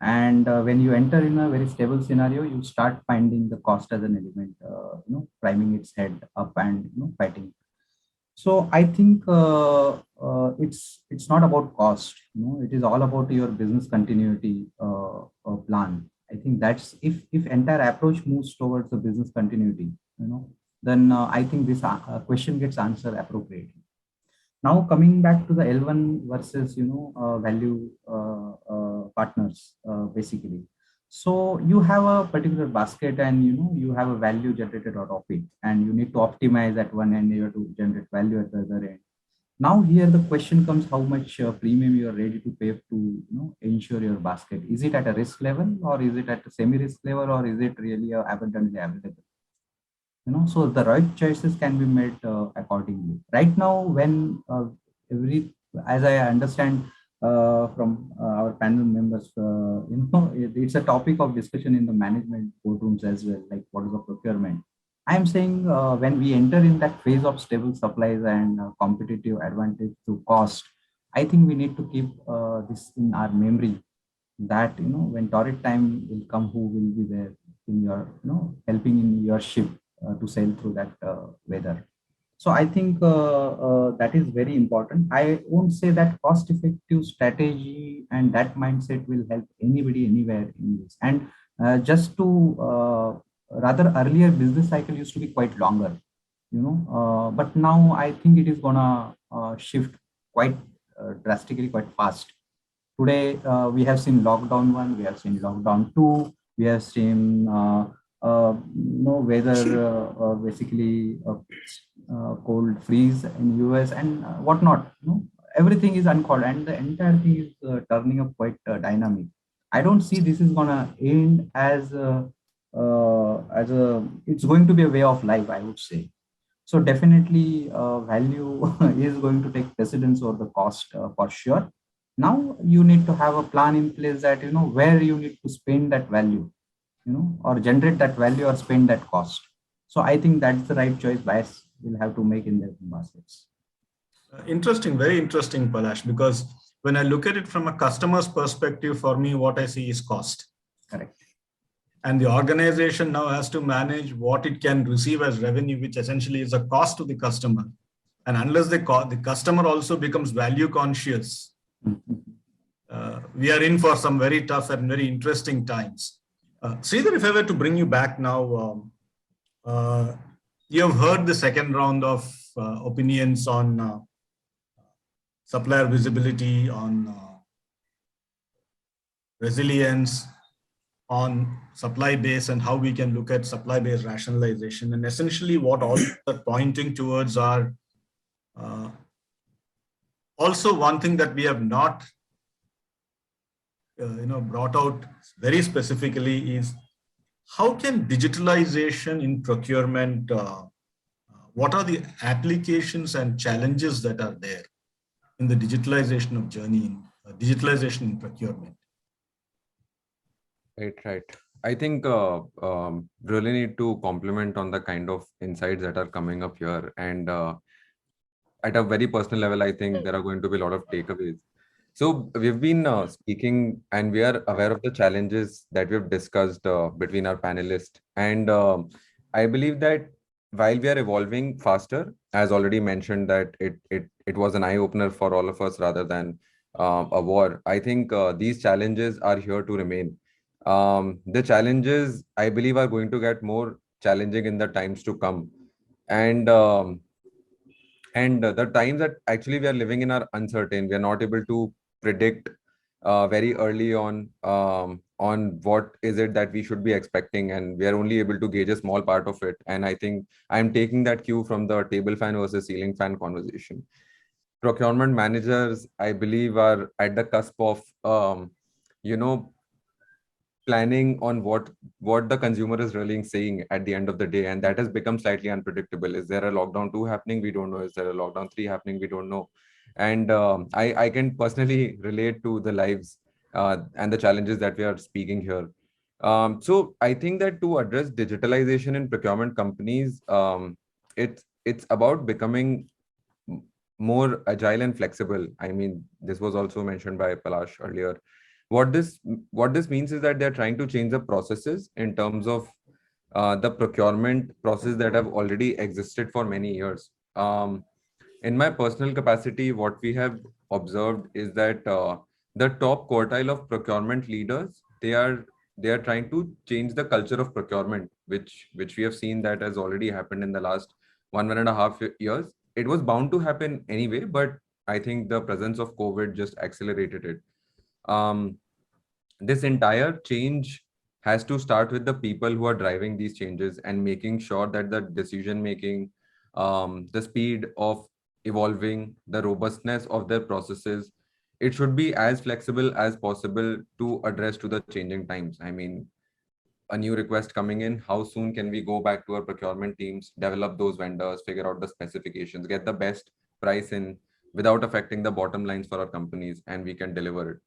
and when you enter in a very stable scenario, you start finding the cost as an element, priming its head up and fighting. So I think it's not about cost. It is all about your business continuity plan. I think that's if entire approach moves towards the business continuity, then I think this question gets answered appropriately. Now coming back to the L1 versus value partners, basically. So you have a particular basket, and you have a value generated out of it, and you need to optimize at one end, you have to generate value at the other end. Now here the question comes, how much premium you are ready to pay to ensure your basket. Is it at a risk level, or is it at a semi-risk level, or is it really abundantly available? So the right choices can be made accordingly. Right now, when as I understand from our panel members, it's a topic of discussion in the management boardrooms as well, like what is the procurement. I'm saying when we enter in that phase of stable supplies and competitive advantage through cost, I think we need to keep this in our memory, that when torrid time will come, who will be there in your helping in your ship to sail through that weather. So I think that is very important. I won't say that cost effective strategy and that mindset will help anybody anywhere in this. And just to rather, earlier business cycle used to be quite longer, but now I think it is gonna shift quite drastically, quite fast. Today we have seen lockdown 1, we have seen lockdown 2, we have seen weather basically cold freeze in US and whatnot. Everything is uncalled, and the entire thing is turning up quite dynamic. I don't see this is gonna end as a it's going to be a way of life, I would say. So definitely value is going to take precedence over the cost for sure. Now you need to have a plan in place that where you need to spend that value, or generate that value or spend that cost. So I think that's the right choice buyers will have to make in their baskets. Interesting, very interesting, Palash, because when I look at it from a customer's perspective, for me, what I see is cost. Correct. And the organization now has to manage what it can receive as revenue, which essentially is a cost to the customer. And unless the customer also becomes value conscious, we are in for some very tough and very interesting times. Sridhar, if I were to bring you back now, you have heard the second round of opinions on supplier visibility, on resilience, on supply base, and how we can look at supply base rationalization. And essentially what all are pointing towards are also one thing that we have not brought out very specifically is how can digitalization in procurement, what are the applications and challenges that are there in the digitalization of journey, digitalization in procurement? Right. I think really need to compliment on the kind of insights that are coming up here. And at a very personal level, I think there are going to be a lot of takeaways. So we've been speaking, and we are aware of the challenges that we've discussed between our panelists. And I believe that while we are evolving faster, as already mentioned, that it was an eye-opener for all of us rather than a war. I think these challenges are here to remain. The challenges, I believe, are going to get more challenging in the times to come. And the times that actually we are living in are uncertain. We are not able to predict very early on what is it that we should be expecting, and we are only able to gauge a small part of it. And I think I'm taking that cue from the table fan versus ceiling fan conversation. Procurement managers, I believe, are at the cusp of planning on what the consumer is really saying at the end of the day, and that has become slightly unpredictable. Is there a lockdown 2 happening? We don't know. Is there a lockdown 3 happening? We don't know. And I can personally relate to the lives and the challenges that we are speaking here. So I think that to address digitalization in procurement companies, it's about becoming more agile and flexible. I mean, this was also mentioned by Palash earlier. What this means is that they're trying to change the processes in terms of the procurement process that have already existed for many years. In my personal capacity, what we have observed is that the top quartile of procurement leaders, they are trying to change the culture of procurement, which we have seen that has already happened in the last 1.5 years. It was bound to happen anyway, but I think the presence of COVID just accelerated it. This entire change has to start with the people who are driving these changes and making sure that the decision making, the speed of evolving, the robustness of their processes, it should be as flexible as possible to address to the changing times. I mean, a new request coming in, how soon can we go back to our procurement teams, develop those vendors, figure out the specifications, get the best price in without affecting the bottom lines for our companies, and we can deliver it.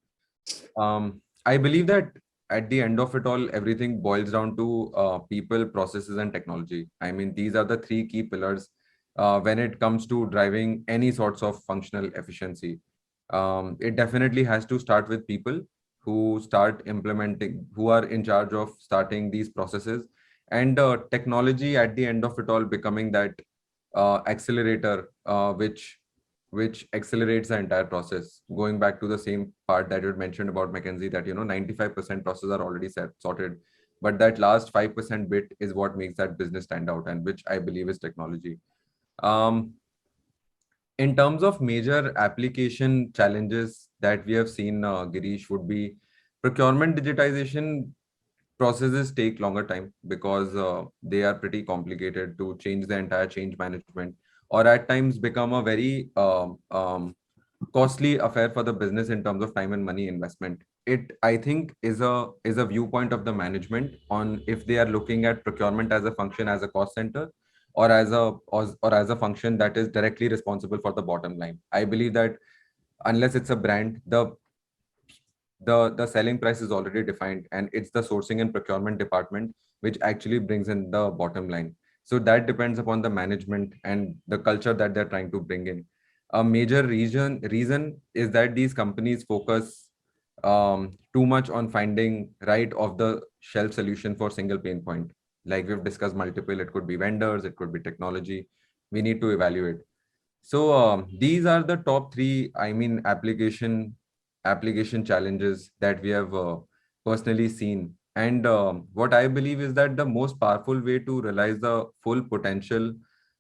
I believe that at the end of it all, everything boils down to people, processes, and technology. I mean, these are the three key pillars when it comes to driving any sorts of functional efficiency. It definitely has to start with people who start implementing, who are in charge of starting these processes, and technology at the end of it all becoming that accelerator, which accelerates the entire process. Going back to the same part that you had mentioned about McKinsey, that 95% processes are already sorted, but that last 5% bit is what makes that business stand out, and which I believe is technology. In terms of major application challenges that we have seen, Girish, would be procurement digitization. Processes take longer time because they are pretty complicated to change the entire change management, or at times become a very costly affair for the business in terms of time and money investment. It, I think, is a viewpoint of the management on if they are looking at procurement as a function, as a cost center, or as a function that is directly responsible for the bottom line. I believe that unless it's a brand, the selling price is already defined, and it's the sourcing and procurement department which actually brings in the bottom line. So that depends upon the management and the culture that they're trying to bring in. A major reason is that these companies focus too much on finding right of the shelf solution for single pain point. Like we've discussed multiple, it could be vendors, it could be technology. We need to evaluate. So these are the top three, I mean, application challenges that we have personally seen. And what I believe is that the most powerful way to realize the full potential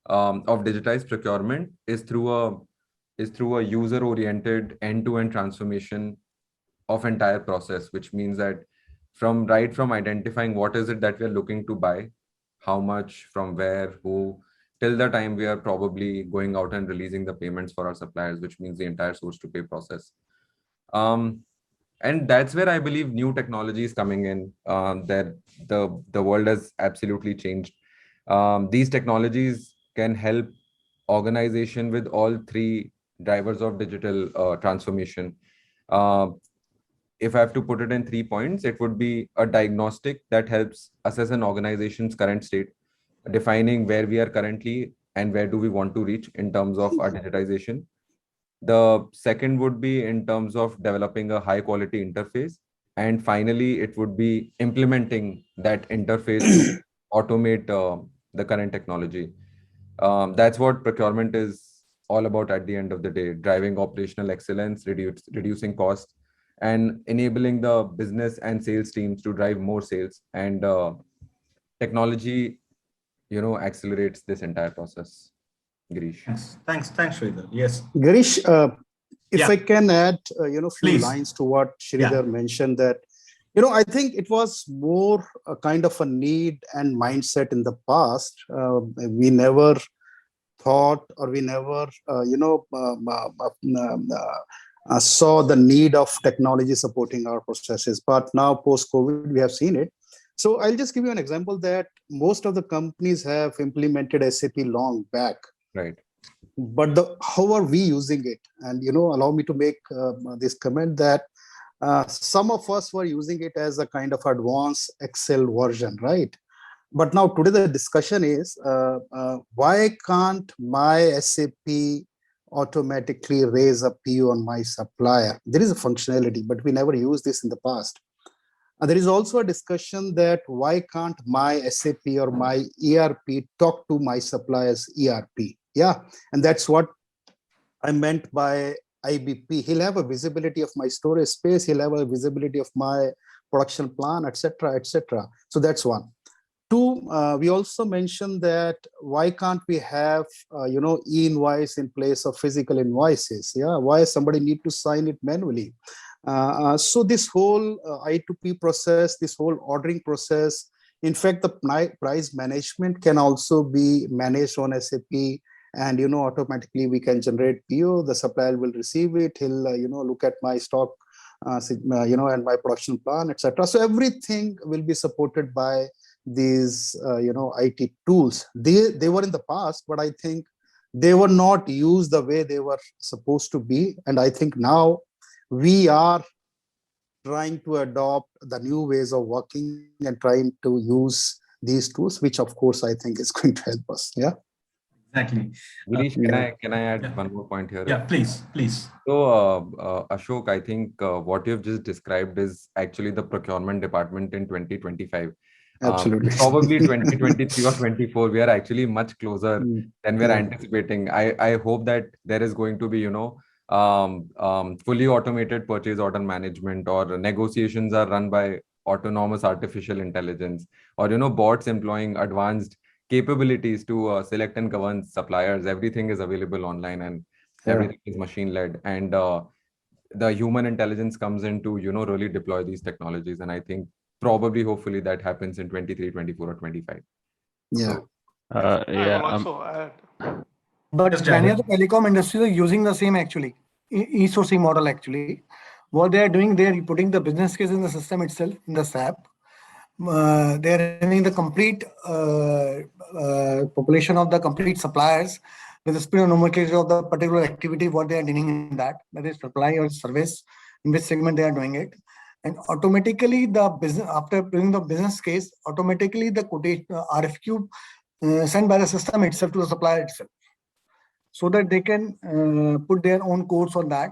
of digitized procurement is through a user-oriented end-to-end transformation of entire process, which means that from identifying what is it that we are looking to buy, how much, from where, who, till the time we are probably going out and releasing the payments for our suppliers, which means the entire source to pay process. And that's where I believe new technology is coming in, that the world has absolutely changed. These technologies can help organization with all three drivers of digital transformation. If I have to put it in 3 points, it would be a diagnostic that helps assess an organization's current state, defining where we are currently and where do we want to reach in terms of our digitization. The second would be in terms of developing a high quality interface. And finally, it would be implementing that interface to automate the current technology. That's what procurement is all about at the end of the day: driving operational excellence, reducing costs, and enabling the business and sales teams to drive more sales. And technology, accelerates this entire process. Girish. Thanks, Sridhar. Yes. Girish, if Yeah. I can add, few Please. lines to what Sridhar mentioned, that, I think it was more a kind of a need and mindset in the past. We never thought, or we never, saw the need of technology supporting our processes. But now, post-COVID, we have seen it. So I'll just give you an example that most of the companies have implemented SAP long back. Right. But how are we using it? And, allow me to make this comment that some of us were using it as a kind of advanced Excel version, right? But now today the discussion is, why can't my SAP automatically raise a PO on my supplier? There is a functionality, but we never used this in the past. And there is also a discussion that why can't my SAP or my ERP talk to my supplier's ERP? Yeah, and that's what I meant by IBP. He'll have a visibility of my storage space. He'll have a visibility of my production plan, etc., etc. So that's one. Two, we also mentioned that why can't we have, e-invoice in place of physical invoices? Yeah, why somebody need to sign it manually? So this whole I2P process, this whole ordering process, in fact, the price management can also be managed on SAP and automatically we can generate PO. The supplier will receive it. He'll look at my stock, and my production plan, etc. So everything will be supported by these IT tools. They were in the past, but I think they were not used the way they were supposed to be. And I think now we are trying to adopt the new ways of working and trying to use these tools, which of course I think is going to help us. Yeah. Exactly. Girish, can I add yeah. one more point here? Yeah, please. So, Ashok, I think what you've just described is actually the procurement department in 2025. Absolutely. Probably 2023 or 24, we are actually much closer than we're Yeah. anticipating. I hope that there is going to be, fully automated purchase order management, or negotiations are run by autonomous artificial intelligence, or, bots employing advanced capabilities to select and govern suppliers. Everything is available online, and everything is machine led. And the human intelligence comes in to, really deploy these technologies. And I think probably, hopefully that happens in 23, 24 or 25. Yeah. So, I Yeah, will also add. But Just many add of the telecom industries are using the same actually, e-sourcing model actually. What they are doing, they are putting the business case in the system itself, in the SAP. They are having the complete population of the complete suppliers with the speed of nomenclature of the particular activity, what they are doing in that is supply or service, in which segment they are doing it. And automatically the business, after doing the business case, automatically the quotation RFQ sent by the system itself to the supplier itself, so that they can put their own codes on that.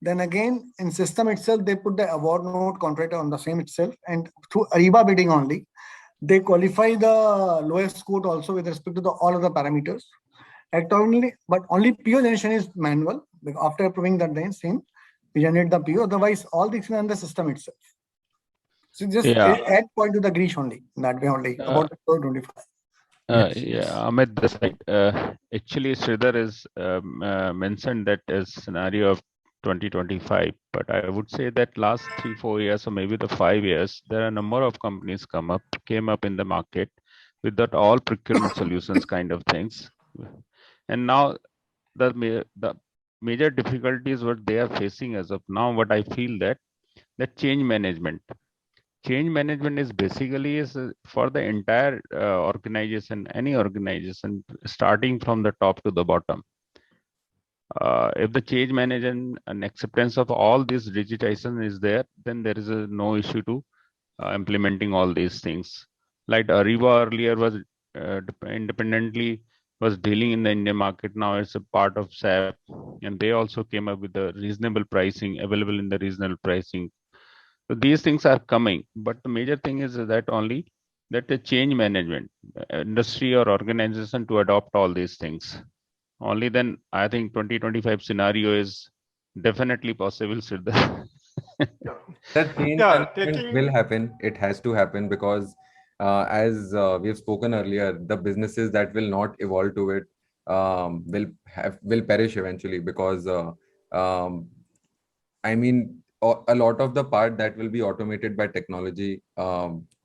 Then again, in system itself, they put the award note contract on the same itself, and through Ariba bidding only, they qualify the lowest quote also with respect to the all other parameters. But only PO generation is manual. After approving that, then same, we generate the PO. Otherwise, all things are in the system itself. So just add point to the Girish only, that way only, about the 25. Yeah, Amit, this side. Actually, Sridhar is mentioned that as scenario of 2025, but I would say that last 3-4 years, or maybe the 5 years, there are a number of companies came up in the market with that all procurement solutions kind of things, and now the major difficulties what they are facing as of now, what I feel that change management. Change management is basically for the entire organization, any organization, starting from the top to the bottom. If the change management and acceptance of all this digitization is there, then there is no issue to implementing all these things. Like Ariba earlier was independently was dealing in the Indian market. Now it's a part of SAP, and they also came up with the reasonable pricing, available in the reasonable pricing. So these things are coming, but the major thing is that only that the change management, industry or organization to adopt all these things. Only then I think 2025 scenario is definitely possible, Siddharth. that change management will happen. It has to happen because as we have spoken earlier, the businesses that will not evolve to it will perish eventually, because I mean, a lot of the part that will be automated by technology,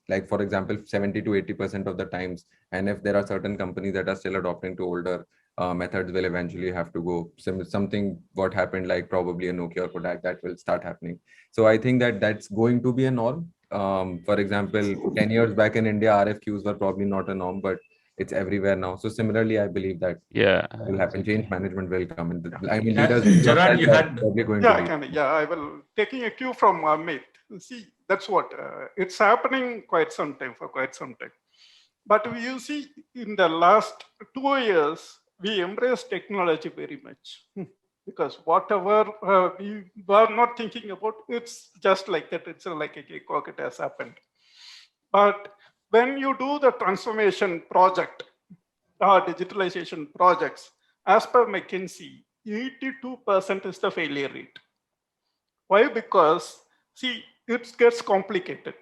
like for example, 70 to 80% of the times. And if there are certain companies that are still adopting to older methods, will eventually have to go. Something what happened, like probably a Nokia or Kodak, that will start happening. So I think that that's going to be a norm. For example, 10 years back in India, RFQs were probably not a norm, but it's everywhere now. So similarly, I believe that will happen. Change management will come in. I mean, leaders Gerard, you had probably going Yeah, to be. I will taking a cue from Amit. See, that's what it's happening for quite some time. But you see, in the last 2 years, we embrace technology very much, because whatever we were not thinking about, it's just like that. It's like a cakewalk, it has happened. But when you do the transformation project or digitalization projects, as per McKinsey, 82% is the failure rate. Why? Because, see, it gets complicated.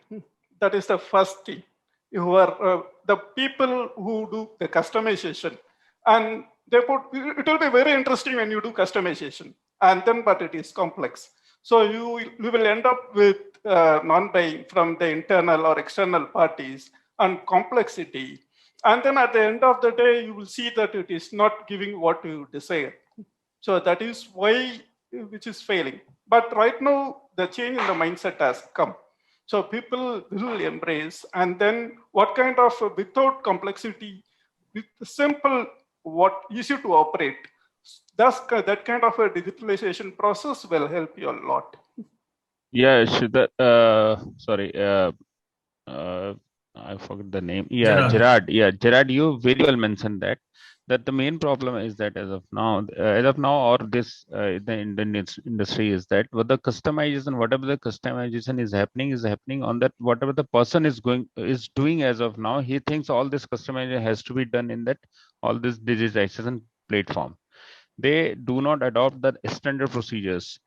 That is the first thing. You are the people who do the customization, and therefore it will be very interesting when you do customization, and then but it is complex. So you will end up with non-buying from the internal or external parties and complexity. And then at the end of the day, you will see that it is not giving what you desire. So that is why which is failing. But right now, the change in the mindset has come. So people will embrace, and then what kind of without complexity, with simple, what easy to operate. That kind of a digitalization process will help you a lot. Yeah, sorry, I forgot the name. Yeah, Gerard. Gerard. Yeah, Gerard, you very well mentioned that the main problem is that as of now, or this the Indian industry is that what the customization, whatever the customization is happening on that whatever the person is doing as of now. He thinks all this customization has to be done in that all this digitization platform. They do not adopt the standard procedures.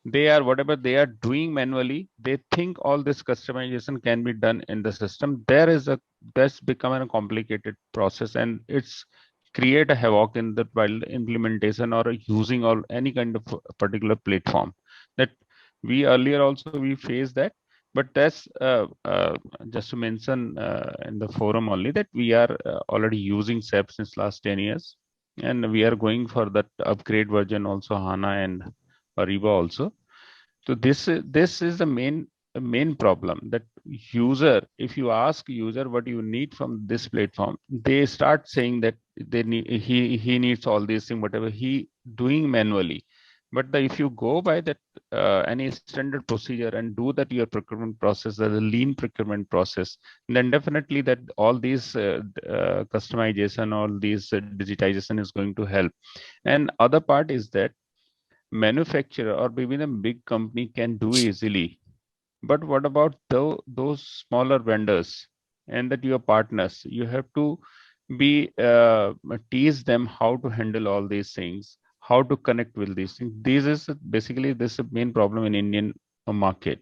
They are whatever they are doing manually, they think all this customization can be done in the system. That's become a complicated process, and it's create a havoc in the while implementation or using or any kind of particular platform. That we earlier also we faced that, but that's just to mention in the forum only that we are already using SAP since last 10 years, and we are going for that upgrade version also, HANA and Ariba also. So this is the main problem, that user, if you ask user what you need from this platform, they start saying that they need he needs all these things, whatever he doing manually. But if you go by that any standard procedure and do that your procurement process, the lean procurement process, then definitely that all these customization, all these digitization is going to help. And other part is that manufacturer or maybe a big company can do easily, but what about those smaller vendors and that your partners? You have to be teach them how to handle all these things, how to connect with these things. This is the main problem in Indian market.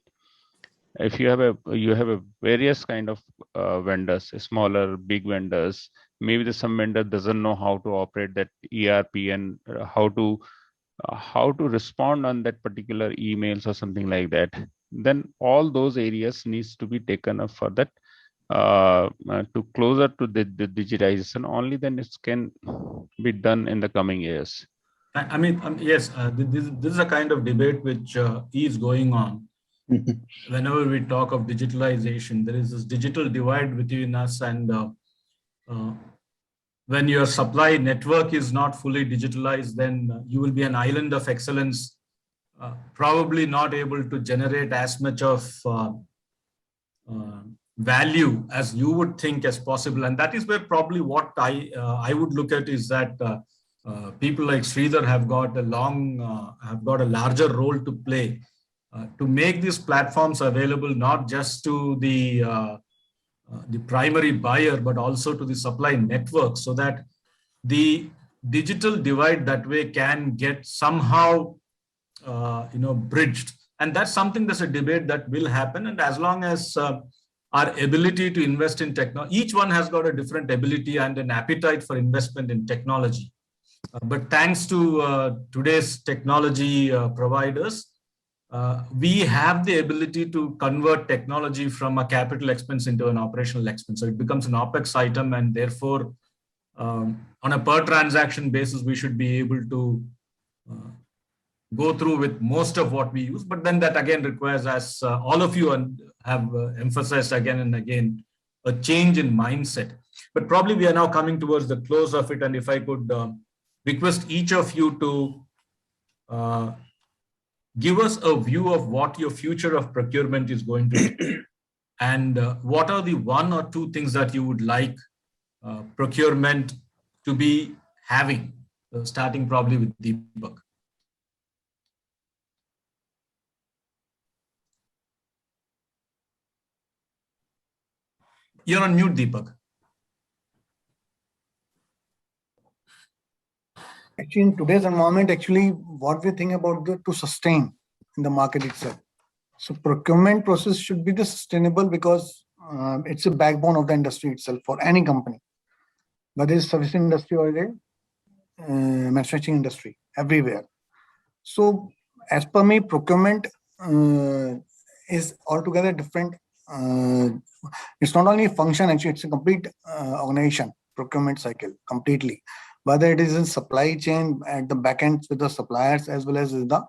If you have a various kind of vendors, smaller, big vendors, maybe some vendor doesn't know how to operate that ERP and how to respond on that particular emails or something like that, then all those areas needs to be taken up for that to closer to the digitization. Only then it can be done in the coming years. I mean, yes, this is a kind of debate which is going on. Whenever we talk of digitalization, there is this digital divide between us, and when your supply network is not fully digitalized, then you will be an island of excellence, probably not able to generate as much of value as you would think as possible. And that is where probably what I would look at is that people like Sridhar have got a larger role to play to make these platforms available not just to the primary buyer, but also to the supply network, so that the digital divide that way can get somehow bridged. And that's something, that's a debate that will happen. And as long as our ability to invest in technology, each one has got a different ability and an appetite for investment in technology. But thanks to today's technology providers, we have the ability to convert technology from a capital expense into an operational expense. So it becomes an OPEX item, and therefore, on a per transaction basis, we should be able to go through with most of what we use. But then that again requires, as all of you have emphasized again and again, a change in mindset. But probably we are now coming towards the close of it. And if I could request each of you to give us a view of what your future of procurement is going to be, and what are the one or two things that you would like procurement to be having, starting probably with Deepak. You're on mute, Deepak. Actually, in today's environment, what we think about to sustain in the market itself. So procurement process should be the sustainable, because it's a backbone of the industry itself for any company, whether it's service industry or the manufacturing industry, everywhere. So as per me, procurement is altogether different it's not only a function, actually, it's a complete organization, procurement cycle completely. Whether it is in supply chain at the back end with the suppliers as well as with the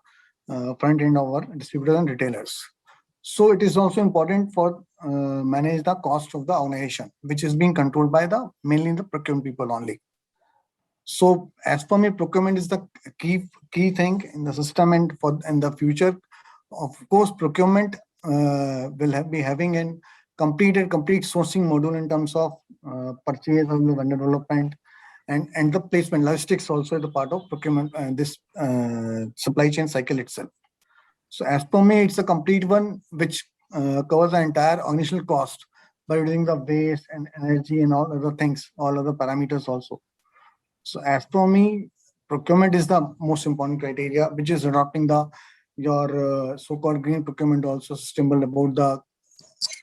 front end of our distributors and retailers. So it is also important for manage the cost of the organization, which is being controlled by the mainly the procurement people only. So as per me, procurement is the key thing in the system, and for in the future, of course, procurement will be having a complete sourcing module in terms of purchase of the vendor development and the placement. Logistics also is a part of procurement, this supply chain cycle itself. So as per me, it's a complete one which covers the entire organizational cost by reducing the waste and energy and all other things, all other parameters also. So as per me, procurement is the most important criteria, which is adopting the your so-called green procurement, also sustainable about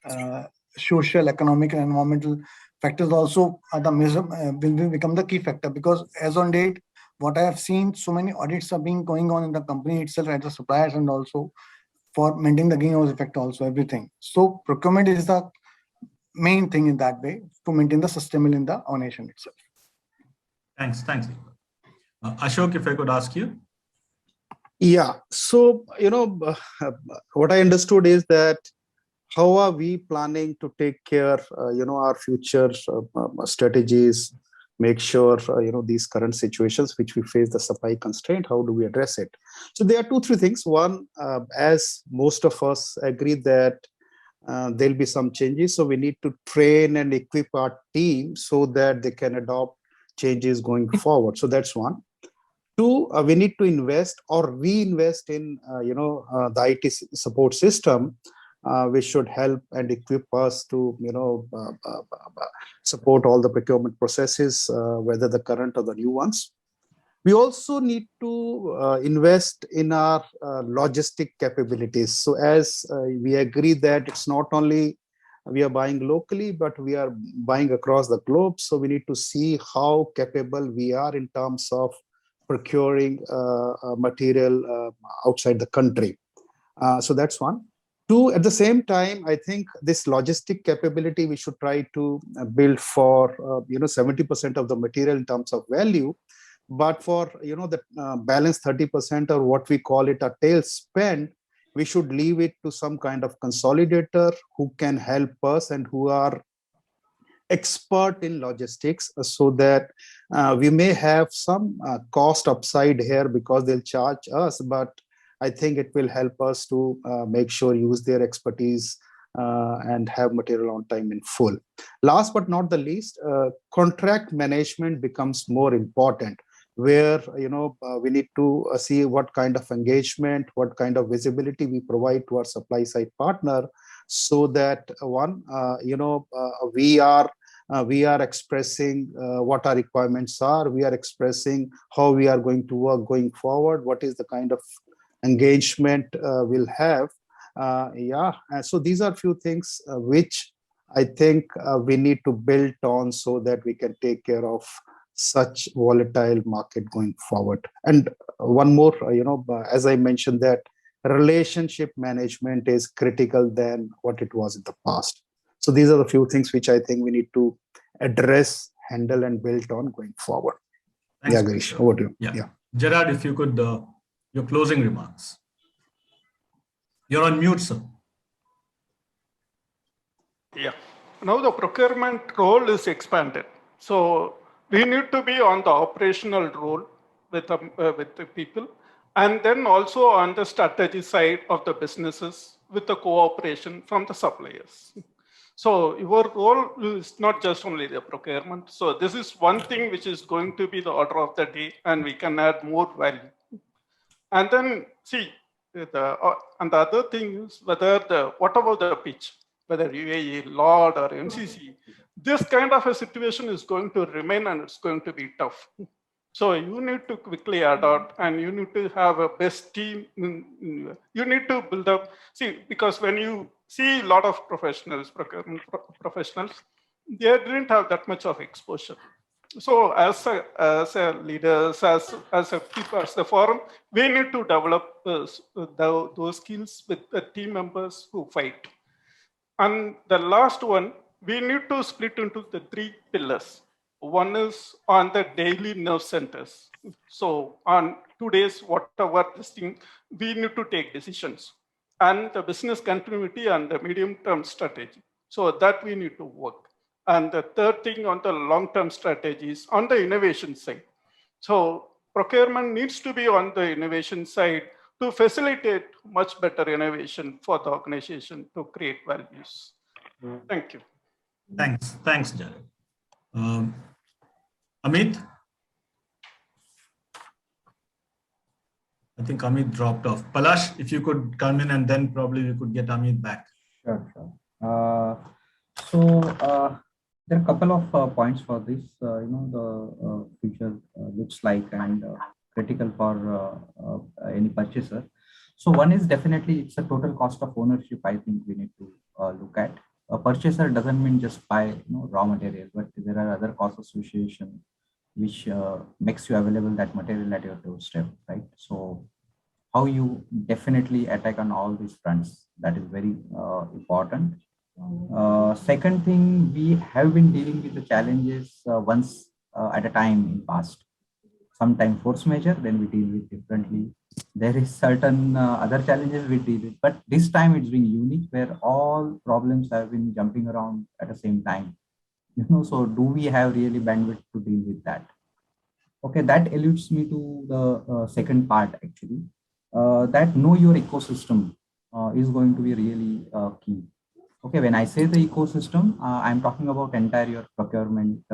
the social, economic, and environmental factors also are the will become the key factor, because as on date, what I have seen, so many audits are being going on in the company itself at the suppliers and also for maintaining the greenhouse effect also everything. So procurement is the main thing in that way to maintain the sustainable in the organization itself. Thanks. Ashok, if I could ask you. Yeah. So, what I understood is that how are we planning to take care, our future strategies, make sure, these current situations which we face, the supply constraint, how do we address it? So there are 2-3 things. One, as most of us agree that there'll be some changes. So we need to train and equip our team so that they can adopt changes going forward. So that's one. 2, we need to invest or reinvest in, the IT support system, which should help and equip us to, support all the procurement processes, whether the current or the new ones. We also need to invest in our logistic capabilities. So as we agree that it's not only we are buying locally, but we are buying across the globe. So we need to see how capable we are in terms of procuring material outside the country. So that's one. 2, at the same time, I think this logistic capability we should try to build for 70% of the material in terms of value, but for the balance 30%, or what we call it a tail spend, we should leave it to some kind of consolidator who can help us and who are expert in logistics, so that we may have some cost upside here because they'll charge us, but I think it will help us to make sure use their expertise and have material on time in full. Last but not the least, contract management becomes more important, where we need to see what kind of engagement, what kind of visibility we provide to our supply side partner, so that one, we are expressing what our requirements are, we are expressing how we are going to work going forward, what is the kind of engagement we'll have. So these are few things which I think we need to build on, so that we can take care of such volatile market going forward. And one more, as I mentioned, that relationship management is critical than what it was in the past. So these are the few things which I think we need to address, handle, and build on going forward. Thanks, Yeah, Girish, over to you. Yeah. Gerard, if you could, your closing remarks. You're on mute, sir. Yeah. Now the procurement role is expanded. So we need to be on the operational role with the people, and then also on the strategy side of the businesses with the cooperation from the suppliers. So your role is not just only the procurement. So this is one thing which is going to be the order of the day, and we can add more value. And then see, and the other thing is what about the pitch, whether UAE, LORD, or MCC, this kind of a situation is going to remain, and it's going to be tough. So you need to quickly adapt, and you need to have a best team. You need to build up. See, because when you see a lot of professionals, procurement professionals, they didn't have that much of exposure. So as a leaders, as a people, as the forum, we need to develop those skills with the team members who fight. And the last one, we need to split into the three pillars. One is on the daily nerve centers. So on today's whatever this thing, we need to take decisions. And the business continuity and the medium-term strategy. So that we need to work. And the third thing on the long-term strategies on the innovation side. So procurement needs to be on the innovation side to facilitate much better innovation for the organization to create values. Thank you. Thanks, Jared. Amit? I think Amit dropped off. Palash, if you could come in and then probably we could get Amit back. Sure, sure. There are a couple of points for this. The future looks like and critical for any purchaser. So one is definitely it's a total cost of ownership. I think we need to look at. A purchaser doesn't mean just buy raw material, but there are other cost association which makes you available that material at your doorstep, right? So how you definitely attack on all these fronts, that is very important. Second thing, we have been dealing with the challenges once at a time in past. Sometimes force majeure, then we deal with differently. There is certain other challenges we deal with, but this time it's been unique where all problems have been jumping around at the same time. So do we have really bandwidth to deal with that? Okay, that alludes me to the second part actually. That know your ecosystem is going to be really key. Okay, when I say the ecosystem, I'm talking about entire your procurement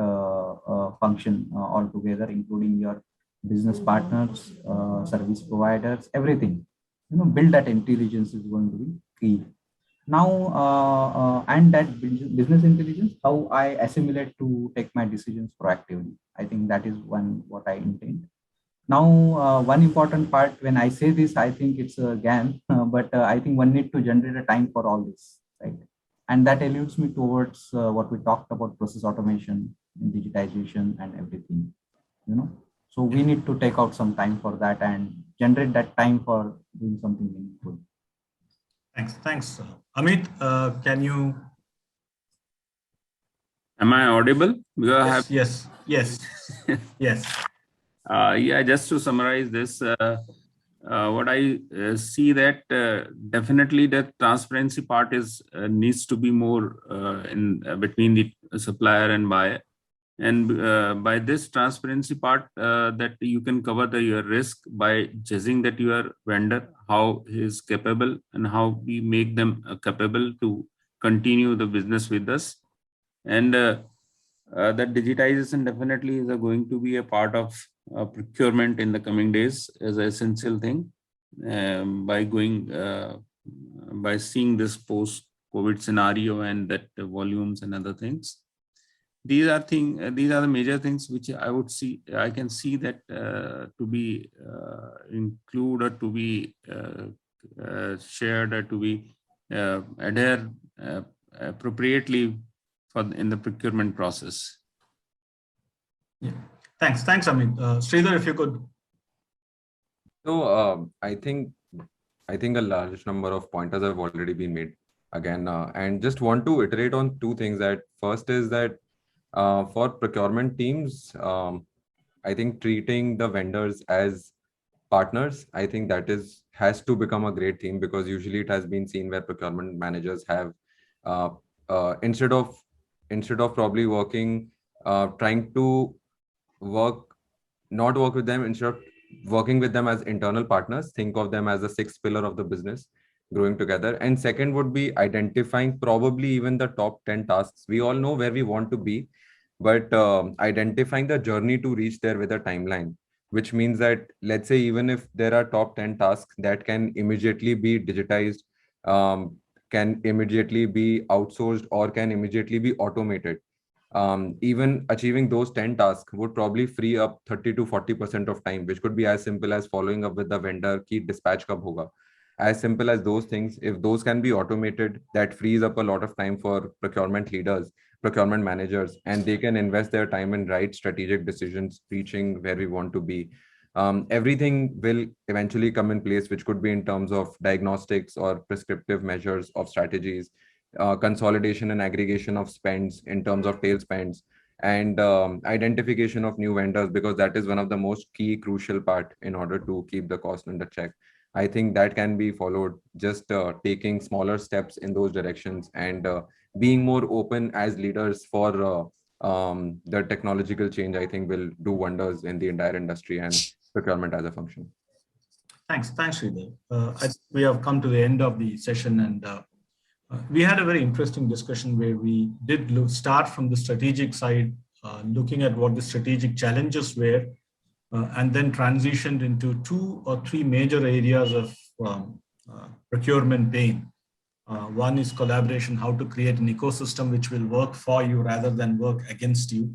function altogether, including your business partners, service providers, everything. Build that intelligence is going to be key. Now, and that business intelligence, how I assimilate to take my decisions proactively. I think that is what I intend. Now, one important part when I say this, I think it's a GAN, but I think one need to generate a time for all this, right? And that alludes me towards what we talked about, process automation, digitization, and everything. So we need to take out some time for that and generate that time for doing something meaningful. Thanks. Amit, can you? Am I audible? Yes. Yeah, just to summarize this, what I see that definitely the transparency part is needs to be more in between the supplier and buyer. And by this transparency part, that you can cover your risk by judging that your vendor, how he is capable and how we make them capable to continue the business with us. And that digitization definitely is going to be a part of procurement in the coming days as an essential thing. By seeing this post-COVID scenario and that the volumes and other things. These are the major things which I can see that to be included, to be shared, or to be adhered appropriately in the procurement process. Yeah. Thanks, Amit. Sridhar, if you could. So I think a large number of pointers have already been made again, and just want to iterate on two things. That first is that for procurement teams, I think treating the vendors as partners, I think that has to become a great theme, because usually it has been seen where procurement managers have instead of probably trying to not work with them, instead of working with them as internal partners, think of them as the sixth pillar of the business growing together. And second would be identifying probably even the top 10 tasks. We all know where we want to be, but identifying the journey to reach there with a timeline, which means that, let's say, even if there are top 10 tasks that can immediately be digitized, can immediately be outsourced, or can immediately be automated, even achieving those 10 tasks would probably free up 30 to 40% of time, which could be as simple as following up with the vendor, ki dispatch kab hoga. As simple as those things, if those can be automated, that frees up a lot of time for procurement leaders, procurement managers, and they can invest their time in right strategic decisions, reaching where we want to be. Everything will eventually come in place, which could be in terms of diagnostics or prescriptive measures of strategies, consolidation and aggregation of spends in terms of tail spends, and identification of new vendors, because that is one of the most key crucial part in order to keep the cost under check. I think that can be followed, just taking smaller steps in those directions, and being more open as leaders for the technological change, I think will do wonders in the entire industry and procurement as a function. Thanks, Sridhar. I think we have come to the end of the session, and we had a very interesting discussion where we did start from the strategic side, looking at what the strategic challenges were, and then transitioned into 2 or 3 major areas of procurement pain. One is collaboration, how to create an ecosystem which will work for you rather than work against you.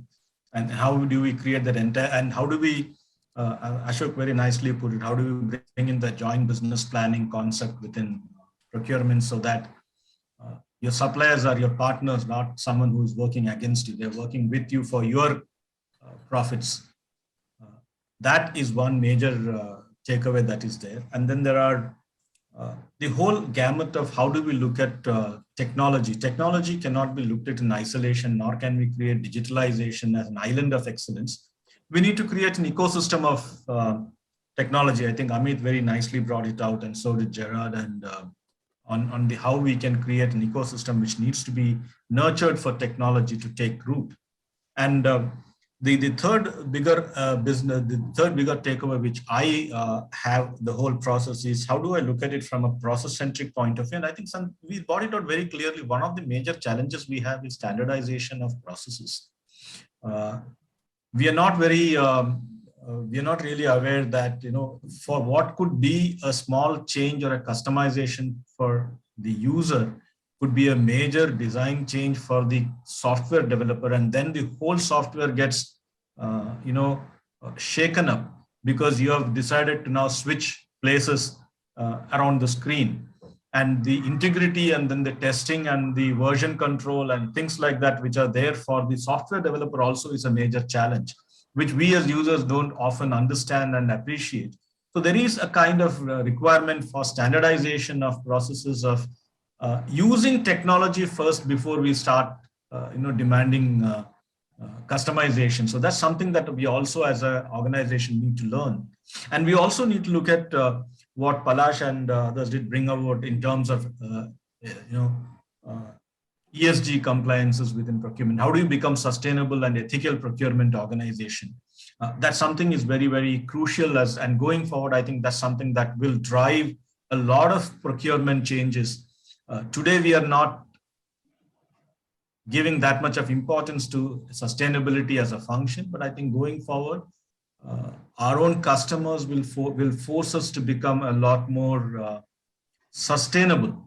And how do we create that entire, and how do we, Ashok very nicely put it, how do we bring in the joint business planning concept within procurement so that your suppliers are your partners, not someone who is working against you. They're working with you for your profits. That is one major takeaway that is there. And then there are the whole gamut of how do we look at technology. Technology cannot be looked at in isolation, nor can we create digitalization as an island of excellence. We need to create an ecosystem of technology. I think Amit very nicely brought it out, and so did Gerard, and on the how we can create an ecosystem which needs to be nurtured for technology to take root. And the third bigger takeaway which I have the whole process is, how do I look at it from a process-centric point of view? And I think we brought it out very clearly. One of the major challenges we have is standardization of processes. We are not very we are not really aware that, for what could be a small change or a customization for the user could be a major design change for the software developer. And then the whole software gets, shaken up because you have decided to now switch places around the screen. And the integrity and then the testing and the version control and things like that, which are there for the software developer, also is a major challenge, which we as users don't often understand and appreciate. So there is a kind of requirement for standardization of processes, of using technology first before we start, demanding customization. So that's something that we also as an organization need to learn. And we also need to look at what Palash and others did bring about in terms of, ESG compliances within procurement. How do you become sustainable and ethical procurement organization? That's something is very, very crucial and going forward, I think that's something that will drive a lot of procurement changes. Today, we are not giving that much of importance to sustainability as a function, but I think going forward, our own customers will force us to become a lot more sustainable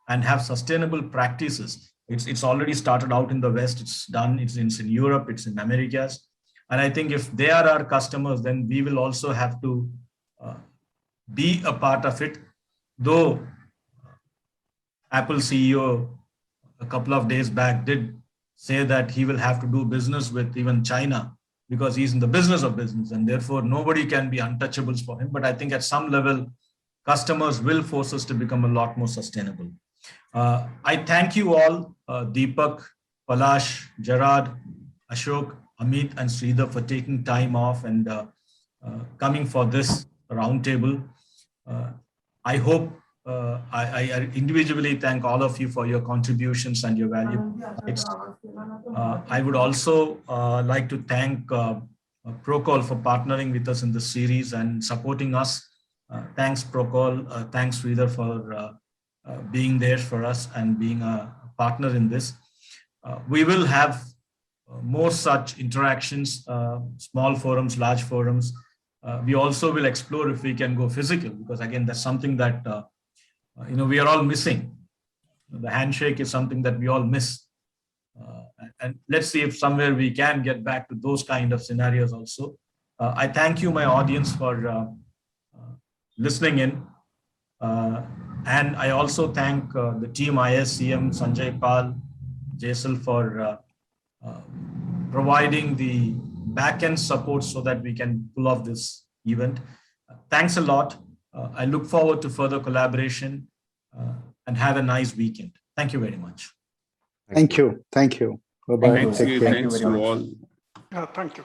and have sustainable practices. It's already started out in the West, it's done, it's in Europe, it's in Americas. And I think if they are our customers, then we will also have to be a part of it. Though Apple CEO a couple of days back did say that he will have to do business with even China because he's in the business of business, and therefore nobody can be untouchables for him. But I think at some level, customers will force us to become a lot more sustainable. I thank you all, Deepak, Palash, Gerard, Ashok, Amit, and Sridhar for taking time off and coming for this roundtable. I hope I individually thank all of you for your contributions and your valuable insights. I would also like to thank Procol for partnering with us in this series and supporting us. Thanks, Procol. Thanks, Sridhar, for being there for us and being a partner in this. We will have more such interactions, small forums, large forums. We also will explore if we can go physical, because again, that's something that we are all missing. The handshake is something that we all miss. And let's see if somewhere we can get back to those kind of scenarios also. I thank you, my audience, for listening in. And I also thank the team ISCM, Sanjay Pal, Jaisal for providing the back-end support so that we can pull off this event. Thanks a lot. I look forward to further collaboration and have a nice weekend. Thank you very much. Thank you. Thank you. Bye-bye. Thank you. Take care. Thank you Thanks very to much. all. Yeah, thank you.